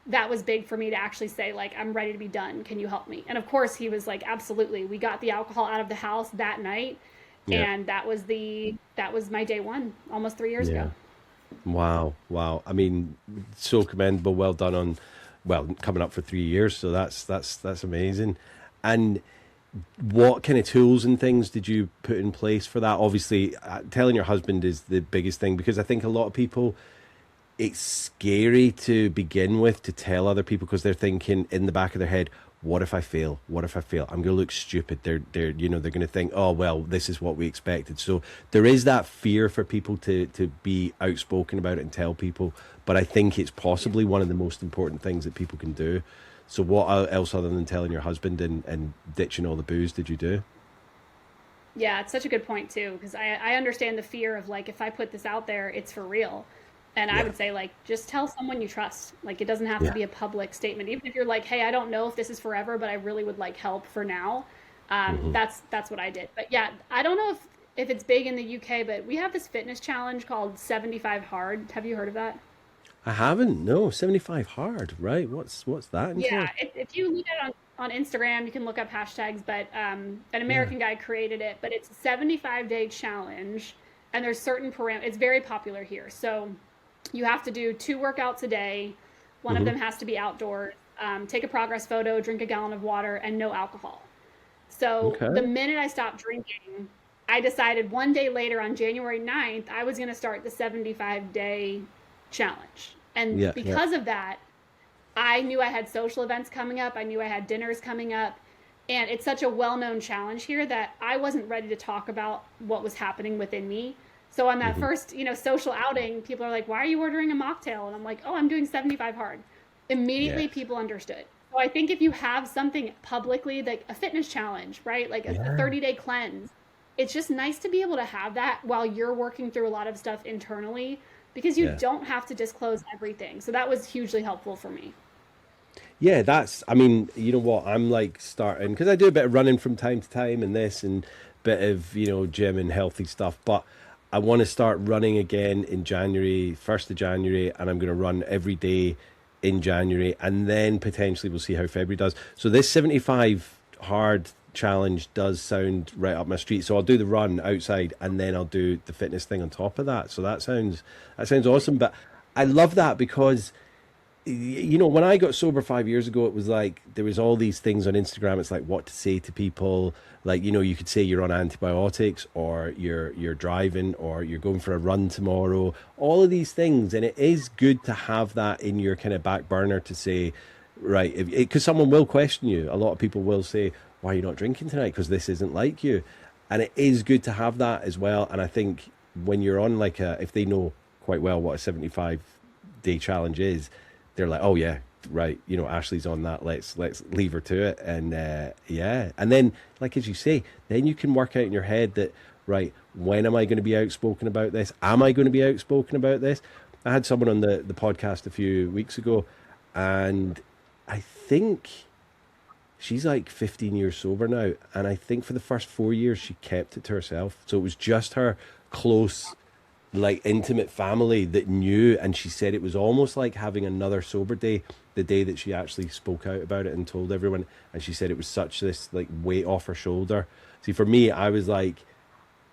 that was big for me to actually say, like, I'm ready to be done. Can you help me? And of course, he was like, absolutely. We got the alcohol out of the house that night. Yeah. And that was my day one, almost 3 years Yeah. ago. Wow, wow. I mean, so commendable. Well done on, well, coming up for 3 years. So that's amazing. And what kind of tools and things did you put in place for that? Obviously, telling your husband is the biggest thing because I think a lot of people, it's scary to begin with to tell other people because they're thinking in the back of their head, what if I fail? What if I fail? I'm going to look stupid. They're going to think, oh well, this is what we expected. So there is that fear for people to be outspoken about it and tell people. But I think it's Yeah. possibly one of the most important things that people can do. So what else other than telling your husband and ditching all the booze did you do? Yeah, it's such a good point too, because I understand the fear of like, if I put this out there, it's for real. And I Yeah, would say, like, just tell someone you trust. Like, it doesn't have to yeah. be a public statement. Even if you're like, hey, I don't know if this is forever, but I really would like help for now. Hmm. That's what I did. But yeah, I don't know if it's big in the UK, but we have this fitness challenge called 75 Hard. Have you heard of that? I haven't. No, 75 hard. Right. What's that Yeah, entail? if you look at it on Instagram, you can look up hashtags, but an Yeah. American guy created it. But it's a 75-day challenge, and there's certain parameters. It's very popular here. So you have to do 2 workouts a day. One of Hmm. them has to be outdoors. Take a progress photo, drink a gallon of water, and no alcohol. So the Okay. minute I stopped drinking, I decided one day later on January 9th, I was going to start the 75-day challenge. And Yeah, yeah. because of that, I knew I had social events coming up. I knew I had dinners coming up. And it's such a well known challenge here that I wasn't ready to talk about what was happening within me. So on that Hmm. first, social outing, people are like, "Why are you ordering a mocktail?" And I'm like, "Oh, I'm doing 75 hard." Immediately, Yes. people understood. So I think if you have something publicly, like a fitness challenge, right, like a Yeah. 30-day cleanse, it's just nice to be able to have that while you're working through a lot of stuff internally, because you Yeah. don't have to disclose everything. So that was hugely helpful for me. Yeah, I mean, you know what? I'm like starting because I do a bit of running from time to time and this and bit of, gym and healthy stuff. But I want to start running again in January, 1st of January, and I'm going to run every day in January. And then potentially we'll see how February does. So this 75 hard challenge does sound right up my street. So I'll do the run outside and then I'll do the fitness thing on top of that. So that sounds awesome. But I love that because when I got sober 5 years ago, it was like there was all these things on Instagram. It's like what to say to people. Like, you could say you're on antibiotics or you're driving or you're going for a run tomorrow. All of these things. And it is good to have that in your kind of back burner to say, right, because someone will question you. A lot of people will say, why are you not drinking tonight? Because this isn't like you. And it is good to have that as well. And I think when you're on like if they know quite well what a 75-day challenge is, they're like, oh yeah, right, Ashley's on that. Let's leave her to it, and yeah, and then like as you say, then you can work out in your head that right, when am I going to be outspoken about this? Am I going to be outspoken about this? I had someone on the podcast a few weeks ago, and I think she's like 15 years sober now, and I think for the first 4 years she kept it to herself. So it was just her close, like intimate family that knew, and she said it was almost like having another sober day the day that she actually spoke out about it and told everyone. And she said it was such this like weight off her shoulder. See, for me, I was like,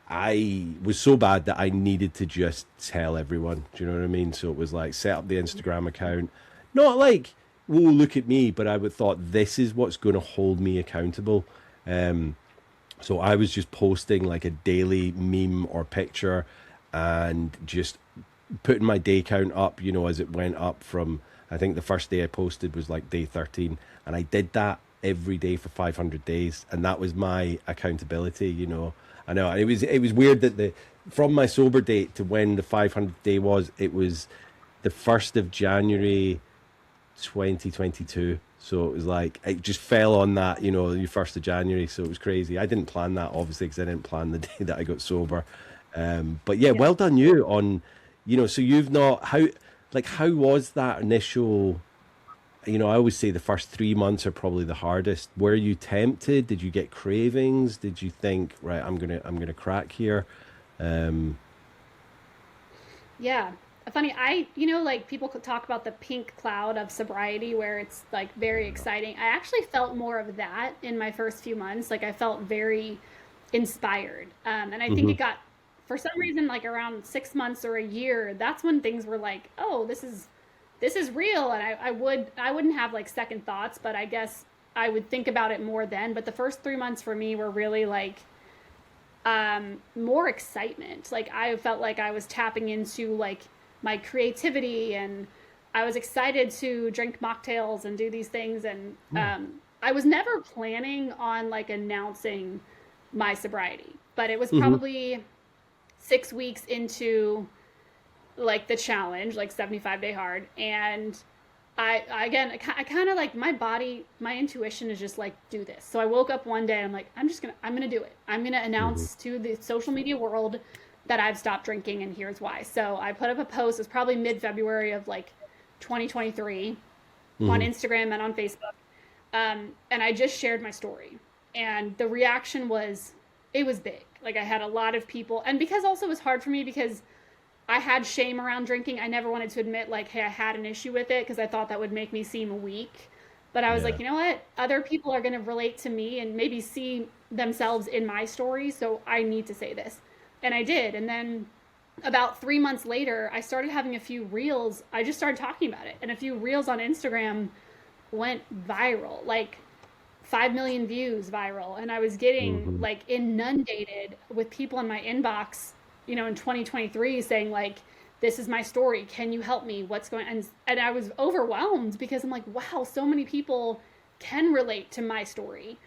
I was so bad that I needed to just tell everyone. Do you know what I mean? So it was like set up the Instagram account, not like, "Whoa, look at me," but I would thought this is what's going to hold me accountable. Um, so I was just posting like a daily meme or picture, and just putting my day count up, as it went up from, I think the first day I posted was like day 13. And I did that every day for 500 days. And that was my accountability. I know. And it was weird that from my sober date to when the 500 day was, it was the 1st of January, 2022. So it was like, it just fell on that, the 1st of January. So it was crazy. I didn't plan that, obviously, because I didn't plan the day that I got sober. But yeah, Yeah. well done you on, so you've not, how was that initial, I always say the first 3 months are probably the hardest. Were you tempted? Did you get cravings? Did you think, right, I'm gonna crack here? Um, Yeah. Funny, like people could talk about the pink cloud of sobriety where it's like very exciting. I actually felt more of that in my first few months. Like I felt very inspired. And I think mhm, it got, for some reason, like around 6 months or a year, that's when things were like, oh, this is real. And I wouldn't have like second thoughts, but I guess I would think about it more then. But the first 3 months for me were really like more excitement. Like I felt like I was tapping into like my creativity, and I was excited to drink mocktails and do these things. And I was never planning on like announcing my sobriety, but it was mhm, probably 6 weeks into like the challenge, like 75-day hard. And again, I kind of like my body, my intuition is just like, do this. So I woke up one day, I'm like, I'm gonna do it. I'm gonna mhm, announce to the social media world that I've stopped drinking, and here's why. So I put up a post, it was probably mid-February of like 2023, on mhm, Instagram and on Facebook. And I just shared my story. And the reaction was, it was big. Like I had a lot of people, and because also it was hard for me because I had shame around drinking. I never wanted to admit like, hey, I had an issue with it because I thought that would make me seem weak. But I was like, yeah, you know what? Other people are going to relate to me and maybe see themselves in my story, so I need to say this. And I did. And then about 3 months later, I started having a few reels. I just started talking about it. And a few reels on Instagram went viral, like 5 million views viral. And I was getting mhm, like inundated with people in my inbox, in 2023 saying, like, this is my story. Can you help me? What's going on? And I was overwhelmed because I'm like, wow, so many people can relate to my story.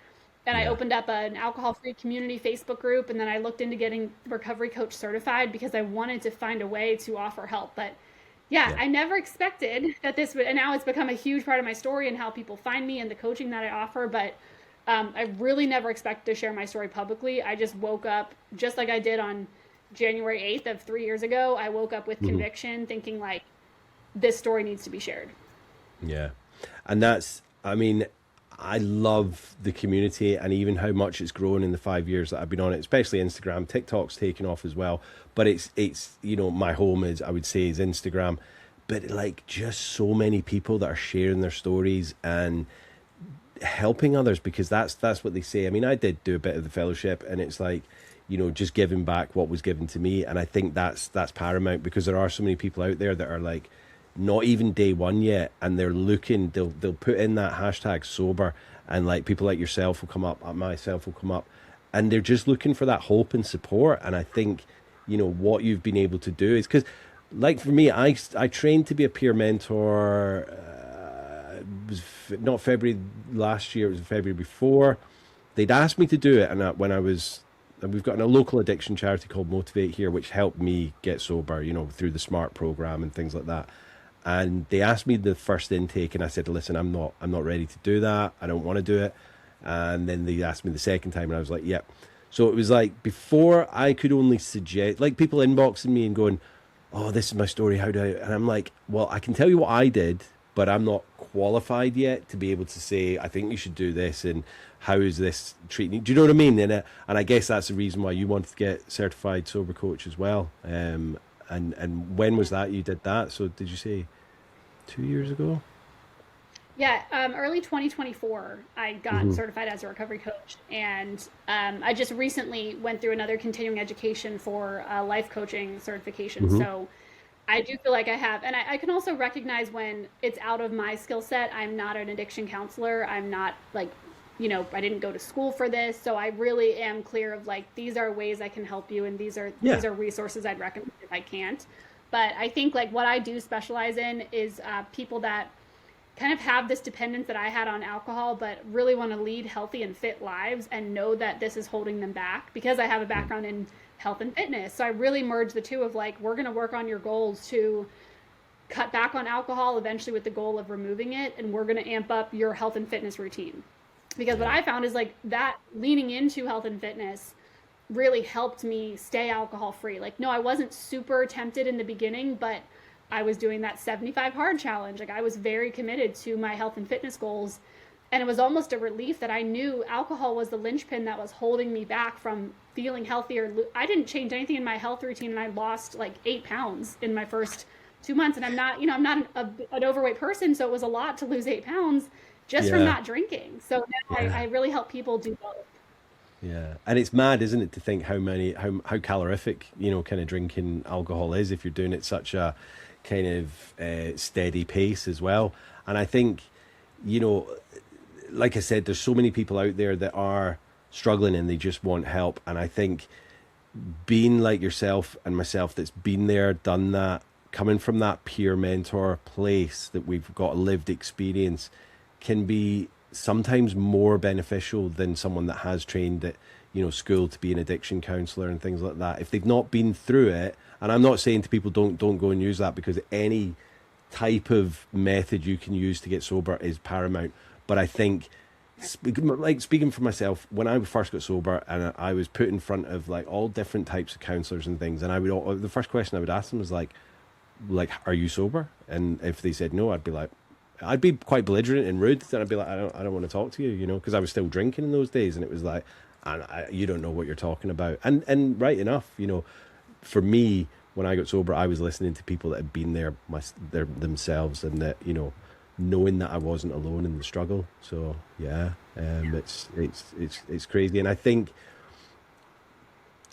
And I yeah, opened up an alcohol free community Facebook group. And then I looked into getting recovery coach certified because I wanted to find a way to offer help. But yeah, yeah, I never expected that this would, and now it's become a huge part of my story and how people find me and the coaching that I offer. But I really never expected to share my story publicly. I just woke up just like I did on January 8th of 3 years ago. I woke up with mhm, conviction thinking, like, this story needs to be shared. yeah. And that's, I mean, I love the community and even how much it's grown in the 5 years that I've been on it, especially Instagram. TikTok's taken off as well, but it's my home is, I would say, is Instagram. But like just so many people that are sharing their stories and helping others, because that's what they say. I mean, I did do a bit of the fellowship, and it's like, just giving back what was given to me. And I think that's paramount, because there are so many people out there that are like not even day one yet, and they're looking, they'll put in that hashtag sober, and like people like yourself will come up, myself will come up, and they're just looking for that hope and support. And I think, what you've been able to do is, because like for me, I trained to be a peer mentor. It was not February last year, it was February before. They'd asked me to do it, and when I was and we've got a local addiction charity called Motivate here, which helped me get sober, through the SMART program and things like that. And they asked me the first intake, and I said, listen, I'm not ready to do that. I don't want to do it. And then they asked me the second time, and I was like, yep. So it was like, before I could only suggest, like, people inboxing me and going, oh, this is my story, how do I, and I'm like, well, I can tell you what I did, but I'm not qualified yet to be able to say, I think you should do this, and how is this treating you? Do you know what I mean? And I guess that's the reason why you wanted to get certified sober coach as well. And when was that you did that? So did you say 2 years ago? Yeah, early 2024, I got Hmm. certified as a recovery coach, and I just recently went through another continuing education for life coaching certification. Hmm. So I do feel like I have, and I can also recognize when it's out of my skill set. I'm not an addiction counselor. I'm not like, I didn't go to school for this. So I really am clear of like, these are ways I can help you, and these are Yeah. resources I'd recommend if I can't. But I think like what I do specialize in is people that kind of have this dependence that I had on alcohol, but really want to lead healthy and fit lives and know that this is holding them back because I have a background in health and fitness. So I really merge the two of like, we're going to work on your goals to cut back on alcohol eventually with the goal of removing it. And we're going to amp up your health and fitness routine. Because what Yeah. I found is like that leaning into health and fitness really helped me stay alcohol free. Like, no, I wasn't super tempted in the beginning, but I was doing that 75 hard challenge. Like, I was very committed to my health and fitness goals. And it was almost a relief that I knew alcohol was the linchpin that was holding me back from feeling healthier. I didn't change anything in my health routine, and I lost like 8 pounds in my first 2 months. And I'm not an overweight person, so it was a lot to lose 8 pounds just from Yeah. not drinking. So now I Yeah. really help people do both. Yeah, and it's mad, isn't it, to think how calorific, kind of drinking alcohol is if you're doing it such a kind of steady pace as well. And I think, you know, like I said, there's so many people out there that are struggling and they just want help. And I think being like yourself and myself, that's been there, done that, coming from that peer mentor place, that we've got a lived experience, can be sometimes more beneficial than someone that has trained at school to be an addiction counselor and things like that, if they've not been through it. And I'm not saying to people don't go and use that, because any type of method you can use to get sober is paramount. But I think, speaking for myself, when I first got sober and I was put in front of like all different types of counselors and things, and the first question I would ask them was like, are you sober? And if they said no, I'd be quite belligerent and rude, and I'd be like, I don't want to talk to you, because I was still drinking in those days, and it was like, you don't know what you're talking about. And right enough, for me, when I got sober, I was listening to people that had been there, themselves, and that, knowing that I wasn't alone in the struggle. So yeah, it's crazy, and I think,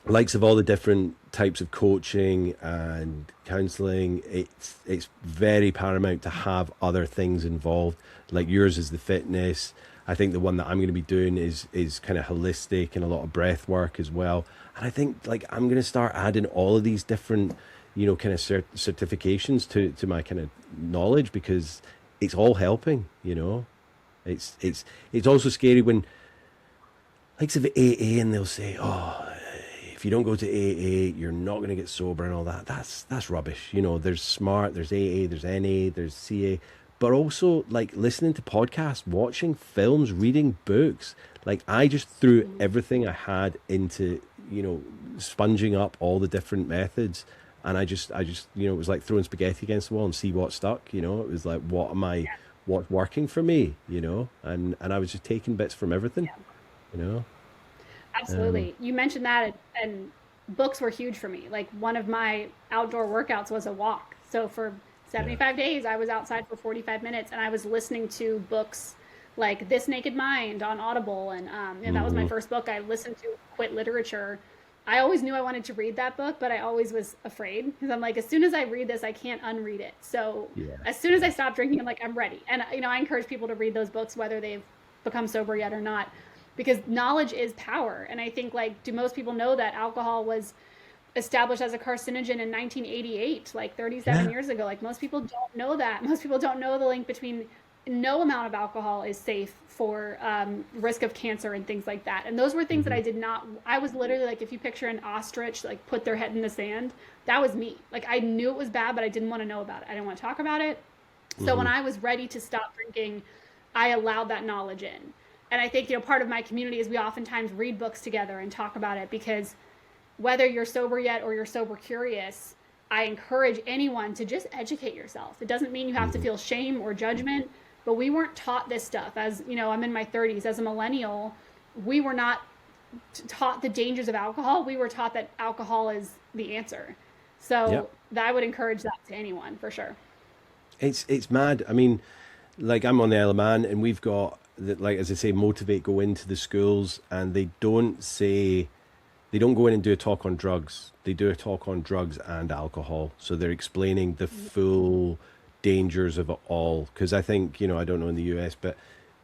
likes of all the different types of coaching and counseling, it's very paramount to have other things involved. Like yours is the fitness. I think the one that I'm going to be doing is kind of holistic and a lot of breath work as well. And I think like I'm going to start adding all of these different, kind of certifications to my kind of knowledge, because it's all helping. It's also scary when, like, of AA, and they'll say, oh, if you don't go to AA, you're not going to get sober and all that. That's rubbish. There's SMART, there's AA, there's NA, there's CA, but also like listening to podcasts, watching films, reading books. Like I just threw everything I had into, sponging up all the different methods. And I just, it was like throwing spaghetti against the wall and see what stuck. It was like, what's working for me, and I was just taking bits from everything, you know. Um, Absolutely. You mentioned that, and books were huge for me. Like one of my outdoor workouts was a walk. So for yeah. 75 days, I was outside for 45 minutes and I was listening to books like This Naked Mind on Audible. And that was my Hmm. first book I listened to, Quit Literature. I always knew I wanted to read that book, but I always was afraid because I'm like, as soon as I read this, I can't unread it. So Yeah. as soon as I Yeah. stop drinking, I'm like, I'm ready. And, I encourage people to read those books, whether they've become sober yet or not, because knowledge is power. And I think, like, do most people know that alcohol was established as a carcinogen in 1988, like 37 Yeah. years ago? Like, most people don't know that. Most people don't know the link between no amount of alcohol is safe for risk of cancer and things like that. And those were things that Hmm. I did not, I was literally like, if you picture an ostrich, like put their head in the sand, that was me. Like I knew it was bad, but I didn't want to know about it. I didn't want to talk about it. So when Hmm. I was ready to stop drinking, I allowed that knowledge in. And I think, part of my community is we oftentimes read books together and talk about it, because whether you're sober yet or you're sober curious, I encourage anyone to just educate yourself. It doesn't mean you have to Hmm. feel shame or judgment, but we weren't taught this stuff. As you know, I'm in my 30s. As a millennial, we were not taught the dangers of alcohol. We were taught that alcohol is the answer. Yeah. So I would encourage that to anyone for sure. It's mad. I mean, like I'm on the Isle of Man, and we've got that. Like as I say, motivate go into the schools, and they don't go in and do a talk on drugs. They do a talk on drugs and alcohol. So they're explaining the full dangers of it all. Because I think I don't know in the US, but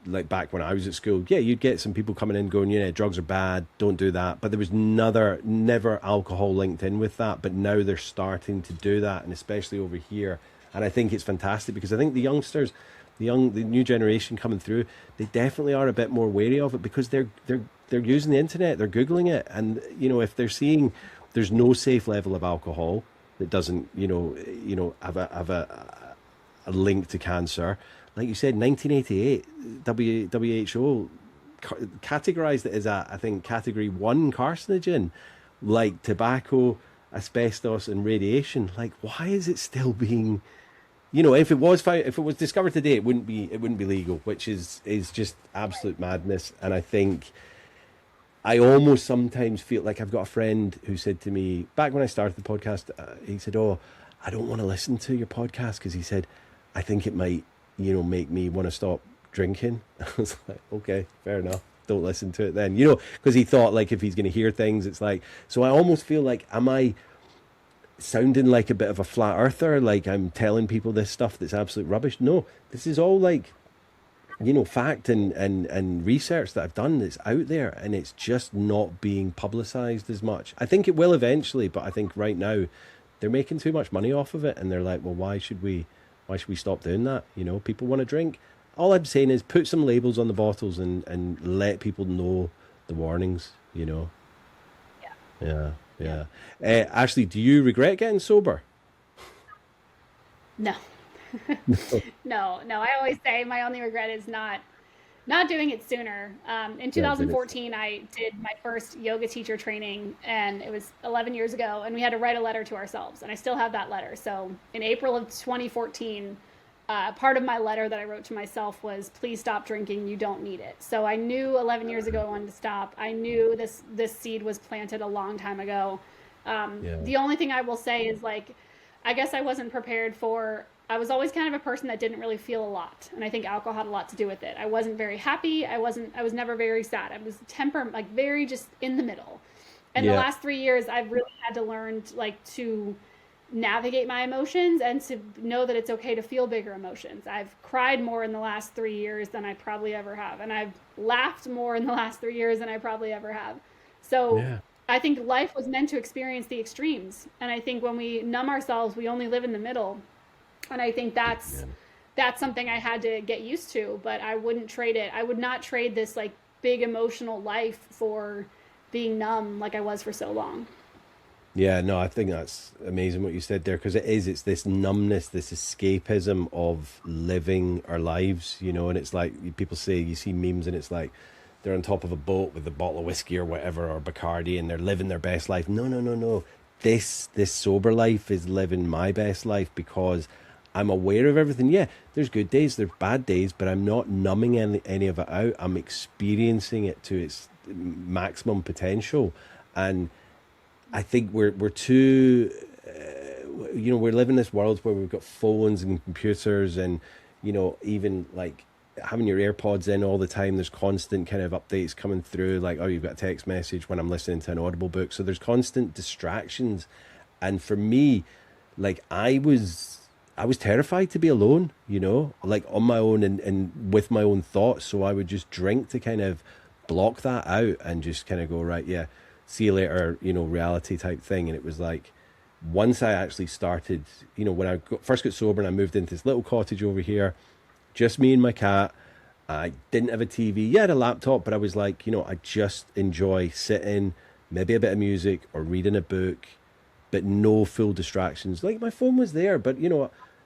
like back when I was at school, yeah, you'd get some people coming in going, yeah, drugs are bad, don't do that. But there was never alcohol linked in with that. But now they're starting to do that, and especially over here. And I think it's fantastic because I think the youngsters, the new generation coming through, they definitely are a bit more wary of it because they're using the internet, they're googling it, and if they're seeing there's no safe level of alcohol that doesn't have a link to cancer. Like you said, 1988, WHO categorized it as I think category one carcinogen, like tobacco, asbestos, and radiation. Like, why is it still being? If it was discovered today, it wouldn't be legal, which is just Right. absolute madness. And I think I almost sometimes feel like I've got a friend who said to me back when I started the podcast, he said, "Oh, I don't want to listen to your podcast because he said I think it might, make me want to stop drinking." I was like, "Okay, fair enough. Don't listen to it then." Because he thought like if he's going to hear things, it's like. So I almost feel like, am I sounding like a bit of a flat earther? Like I'm telling people this stuff that's absolute rubbish? No, this is all like fact and research that I've done that's out there, and it's just not being publicized as much. I think it will eventually, but I think right now they're making too much money off of it, and they're like, well, why should we stop doing that? People want to drink. All I'm saying is put some labels on the bottles and let people know the warnings. Yeah. Yeah, Yeah. yeah. Ashley, do you regret getting sober? No. No, no. I always say my only regret is not doing it sooner. In Not doing it. 2014, I did my first yoga teacher training, and it was 11 years ago. And we had to write a letter to ourselves, and I still have that letter. So in April of 2014, part of my letter that I wrote to myself was, "Please stop drinking. You don't need it." So I knew 11 years ago I wanted to stop. I knew this seed was planted a long time ago. Yeah, The only thing I will say is like, I guess I wasn't prepared for. I was always kind of a person that didn't really feel a lot, and I think alcohol had a lot to do with it. I wasn't very happy. I wasn't. I was never very sad. I was like very just in the middle. And the yeah, last 3 years, I've really had to learn like to navigate my emotions and to know that it's okay to feel bigger emotions. I've cried more in the last 3 years than I probably ever have, and I've laughed more in the last 3 years than I probably ever have. So yeah, I think life was meant to experience the extremes, and I think when we numb ourselves, we only live in the middle. And I think that's yeah. that's something I had to get used to. But I wouldn't trade it. I would not trade this like big emotional life for being numb like I was for so long. Yeah, no, I think that's amazing what you said there because it's this numbness, this escapism of living our lives, and it's like people say you see memes and it's like they're on top of a boat with a bottle of whiskey or whatever or Bacardi and they're living their best life. No, no, no, no. This sober life is living my best life because I'm aware of everything. Yeah, there's good days, there's bad days, but I'm not numbing any of it out. I'm experiencing it to its maximum potential. And I think we're too we're living in this world where we've got phones and computers and even like having your AirPods in all the time. There's constant kind of updates coming through, like, oh, you've got a text message when I'm listening to an Audible book. So there's constant distractions, and for me, like I was terrified to be alone, like on my own and with my own thoughts. So I would just drink to kind of block that out and just kind of go, right, yeah, see you later, reality type thing. And it was like, once I actually started, when I first got sober and I moved into this little cottage over here, just me and my cat. I didn't have a TV. Yeah, I had a laptop, but I was like, I just enjoy sitting, maybe a bit of music or reading a book, but no full distractions. Like my phone was there, but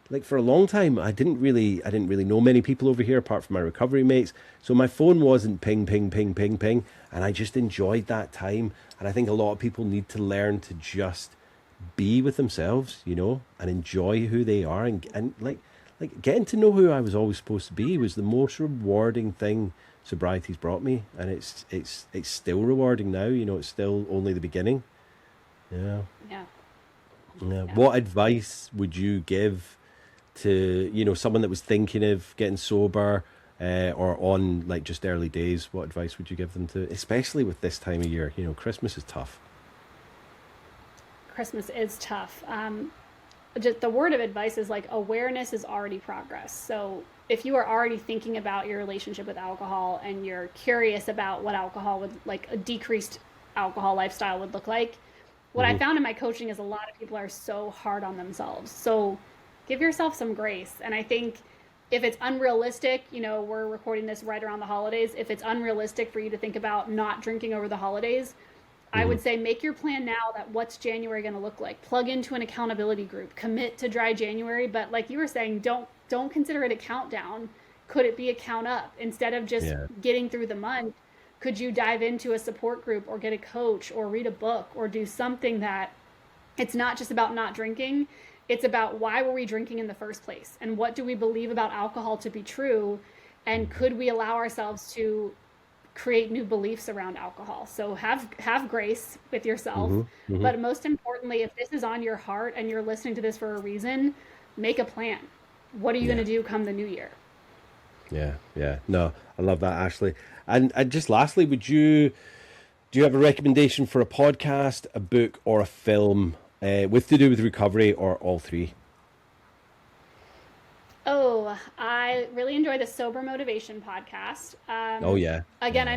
like for a long time, I didn't really know many people over here apart from my recovery mates. So my phone wasn't ping, ping, ping, ping, ping, and I just enjoyed that time. And I think a lot of people need to learn to just be with themselves, and enjoy who they are, and like getting to know who I was always supposed to be was the most rewarding thing sobriety's brought me, and it's still rewarding now. It's still only the beginning. Yeah. Yeah. Yeah. Yeah. What advice would you give to someone that was thinking of getting sober, or on like just early days? What advice would you give them to, especially with this time of year? Christmas is tough. Christmas is tough. Just the word of advice is like awareness is already progress. So if you are already thinking about your relationship with alcohol and you're curious about what alcohol would like a decreased alcohol lifestyle would look like, what I Hmm. found in my coaching is a lot of people are so hard on themselves. So give yourself some grace. And I think if it's unrealistic, we're recording this right around the holidays. If it's unrealistic for you to think about not drinking over the holidays, I Hmm. would say make your plan now that what's January going to look like. Plug into an accountability group, commit to dry January, but like you were saying, don't consider it a countdown. Could it be a count up instead of just Yeah. getting through the month? Could you dive into a support group or get a coach or read a book or do something that it's not just about not drinking, it's about why were we drinking in the first place and what do we believe about alcohol to be true, and could we allow ourselves to create new beliefs around alcohol. So have grace with yourself, Hmm. Hmm. but most importantly, if this is on your heart and you're listening to this for a reason, make a plan. What are you going Yeah. to do come the new year? Yeah. Yeah. No, I love that, Ashley. And just lastly, do you have a recommendation for a podcast, a book, or a film, with to do with recovery, or all three? Oh, I really enjoy the Sober Motivation podcast. Oh yeah. Again, Yeah.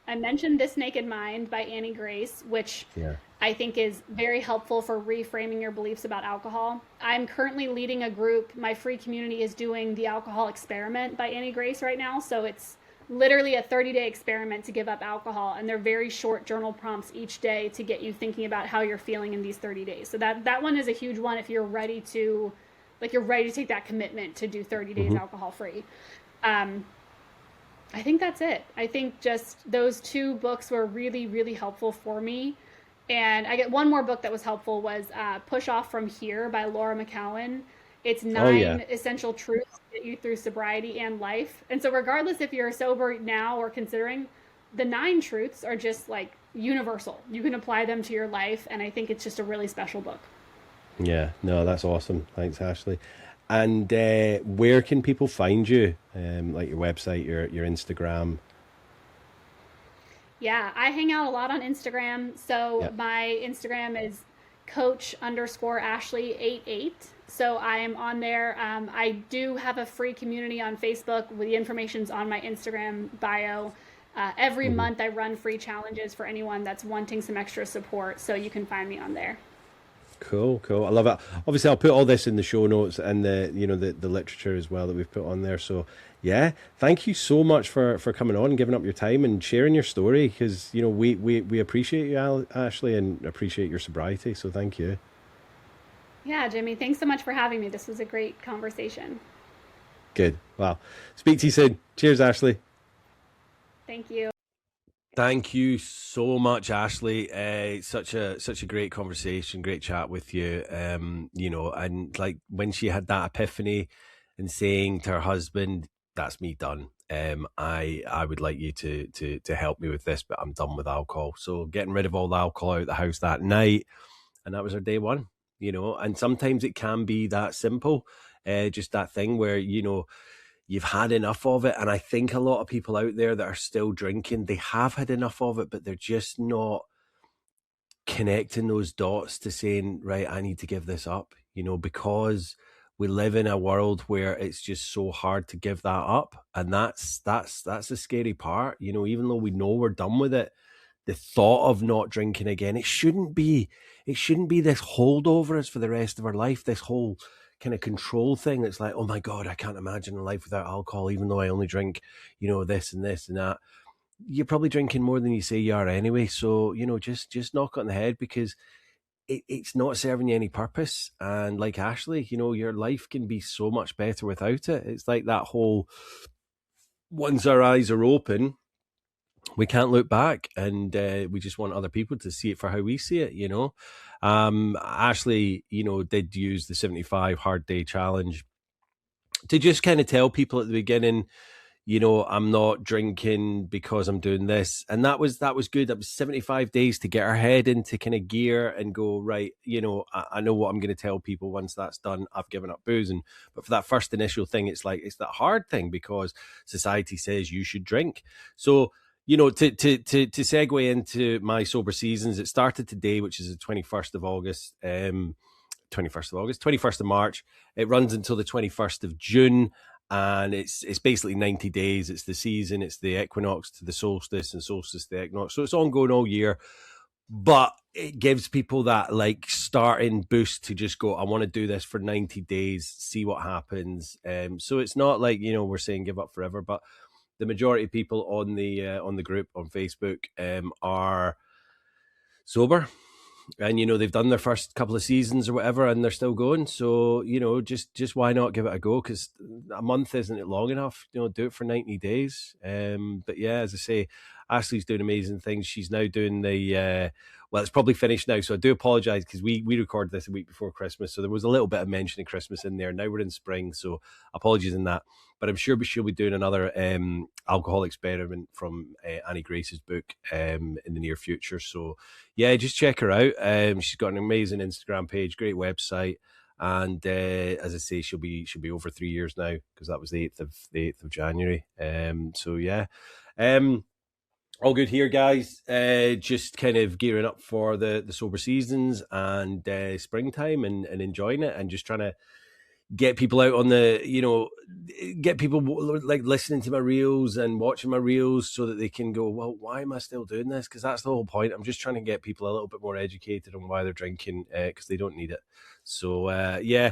I mentioned This Naked Mind by Annie Grace, which Yeah. I think is very helpful for reframing your beliefs about alcohol. I'm currently leading a group. My free community is doing the Alcohol Experiment by Annie Grace right now. So it's literally a 30-day experiment to give up alcohol, and they're very short journal prompts each day to get you thinking about how you're feeling in these 30 days. So that one is a huge one if you're ready to you're ready to take that commitment to do 30 days Hmm. alcohol free. Um, I think that's it. I think just those two books were really, really helpful for me. And I get one more book that was helpful was Push Off From Here by Laura McCowan. It's Oh yeah. 9 essential truths to get you through sobriety and life. And so, regardless if you're sober now or considering, the 9 truths are just like universal. You can apply them to your life. And I think it's just a really special book. Yeah. No, that's awesome. Thanks, Ashley. And where can people find you? Like your website, your Instagram. Yeah, I hang out a lot on Instagram. So Yeah. my Instagram is coach_Ashley88. So I am on there. I do have a free community on Facebook. With the information's on my Instagram bio. Every Hmm. month I run free challenges for anyone that's wanting some extra support. So you can find me on there. Cool, cool. I love it. Obviously, I'll put all this in the show notes and the literature as well that we've put on there. So yeah, thank you so much for coming on and giving up your time and sharing your story, because we appreciate you, Ashley, and appreciate your sobriety. So thank you. Yeah, Jimmy, thanks so much for having me. This was a great conversation. Good. Well, speak to you soon. Cheers, Ashley. Thank you. Thank you so much, Ashley. Such a great conversation, great chat with you. And like when she had that epiphany and saying to her husband, "That's me done. I would like you to help me with this, but I'm done with alcohol." So getting rid of all the alcohol out the house that night, and that was her day one. And sometimes it can be that simple, just that thing where you've had enough of it. And I think a lot of people out there that are still drinking, they have had enough of it, but they're just not connecting those dots to saying, right, I need to give this up, because we live in a world where it's just so hard to give that up. And that's the scary part, even though we know we're done with it, the thought of not drinking again. It shouldn't be this holdover us for the rest of our life, this whole kind of control thing. It's like, oh my God, I can't imagine a life without alcohol, even though I only drink, this and this and that. You're probably drinking more than you say you are anyway. So, just knock it on the head, because it's not serving you any purpose. And like Ashley, your life can be so much better without it. It's like that whole, once our eyes are open, we can't look back, and we just want other people to see it for how we see it. Ashley, did use the 75 hard day challenge to just kind of tell people at the beginning, I'm not drinking because I'm doing this. And that was good. That was 75 days to get our head into kind of gear and go, right, I know what I'm going to tell people once that's done. I've given up boozing. But for that first initial thing, it's that hard thing, because society says you should drink. So, to segue into my sober seasons, it started today, which is the 21st of August. 21st of March. It runs until the 21st of June. And it's basically 90 days. It's the season, it's the equinox to the solstice, and solstice to the equinox. So it's ongoing all year, but it gives people that starting boost to just go, I want to do this for 90 days, see what happens. So it's not like, we're saying give up forever, but the majority of people on the group on Facebook are sober. And they've done their first couple of seasons or whatever, and they're still going. So just why not give it a go? Because a month isn't it long enough? Do it for 90 days. But yeah, as I say, Ashley's doing amazing things. She's now doing the well, it's probably finished now, so I do apologize, because we recorded this a week before Christmas, so there was a little bit of mention of Christmas in there. Now we're in spring, so apologies in that. But I'm sure she'll be doing another alcohol experiment from Annie Grace's book in the near future. So yeah, just check her out. She's got an amazing Instagram page, great website, and as I say, she'll be over 3 years now, because that was the 8th of January. So yeah. All good here, guys. Just kind of gearing up for the sober seasons and springtime, and enjoying it, and just trying to get people out on get people listening to my reels and watching my reels, so that they can go, well, why am I still doing this? Because that's the whole point. I'm just trying to get people a little bit more educated on why they're drinking, because they don't need it. So yeah,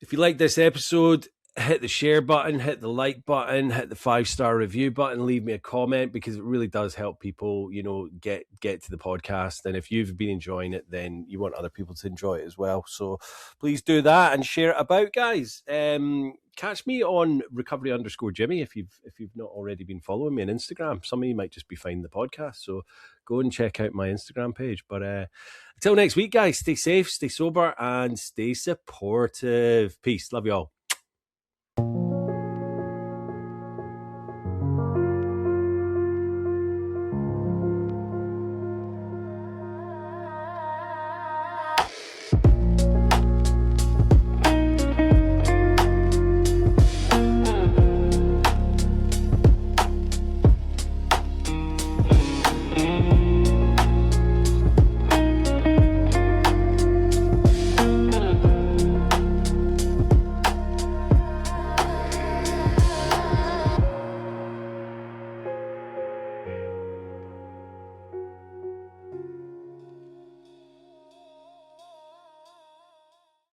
if you like this episode, hit the share button, hit the like button, hit the 5-star review button, leave me a comment, because it really does help people, get to the podcast. And if you've been enjoying it, then you want other people to enjoy it as well. So please do that and share it about, guys. Catch me on recovery_Jimmy if you've not already been following me on Instagram. Some of you might just be finding the podcast, so go and check out my Instagram page. But until next week, guys, stay safe, stay sober, and stay supportive. Peace. Love you all.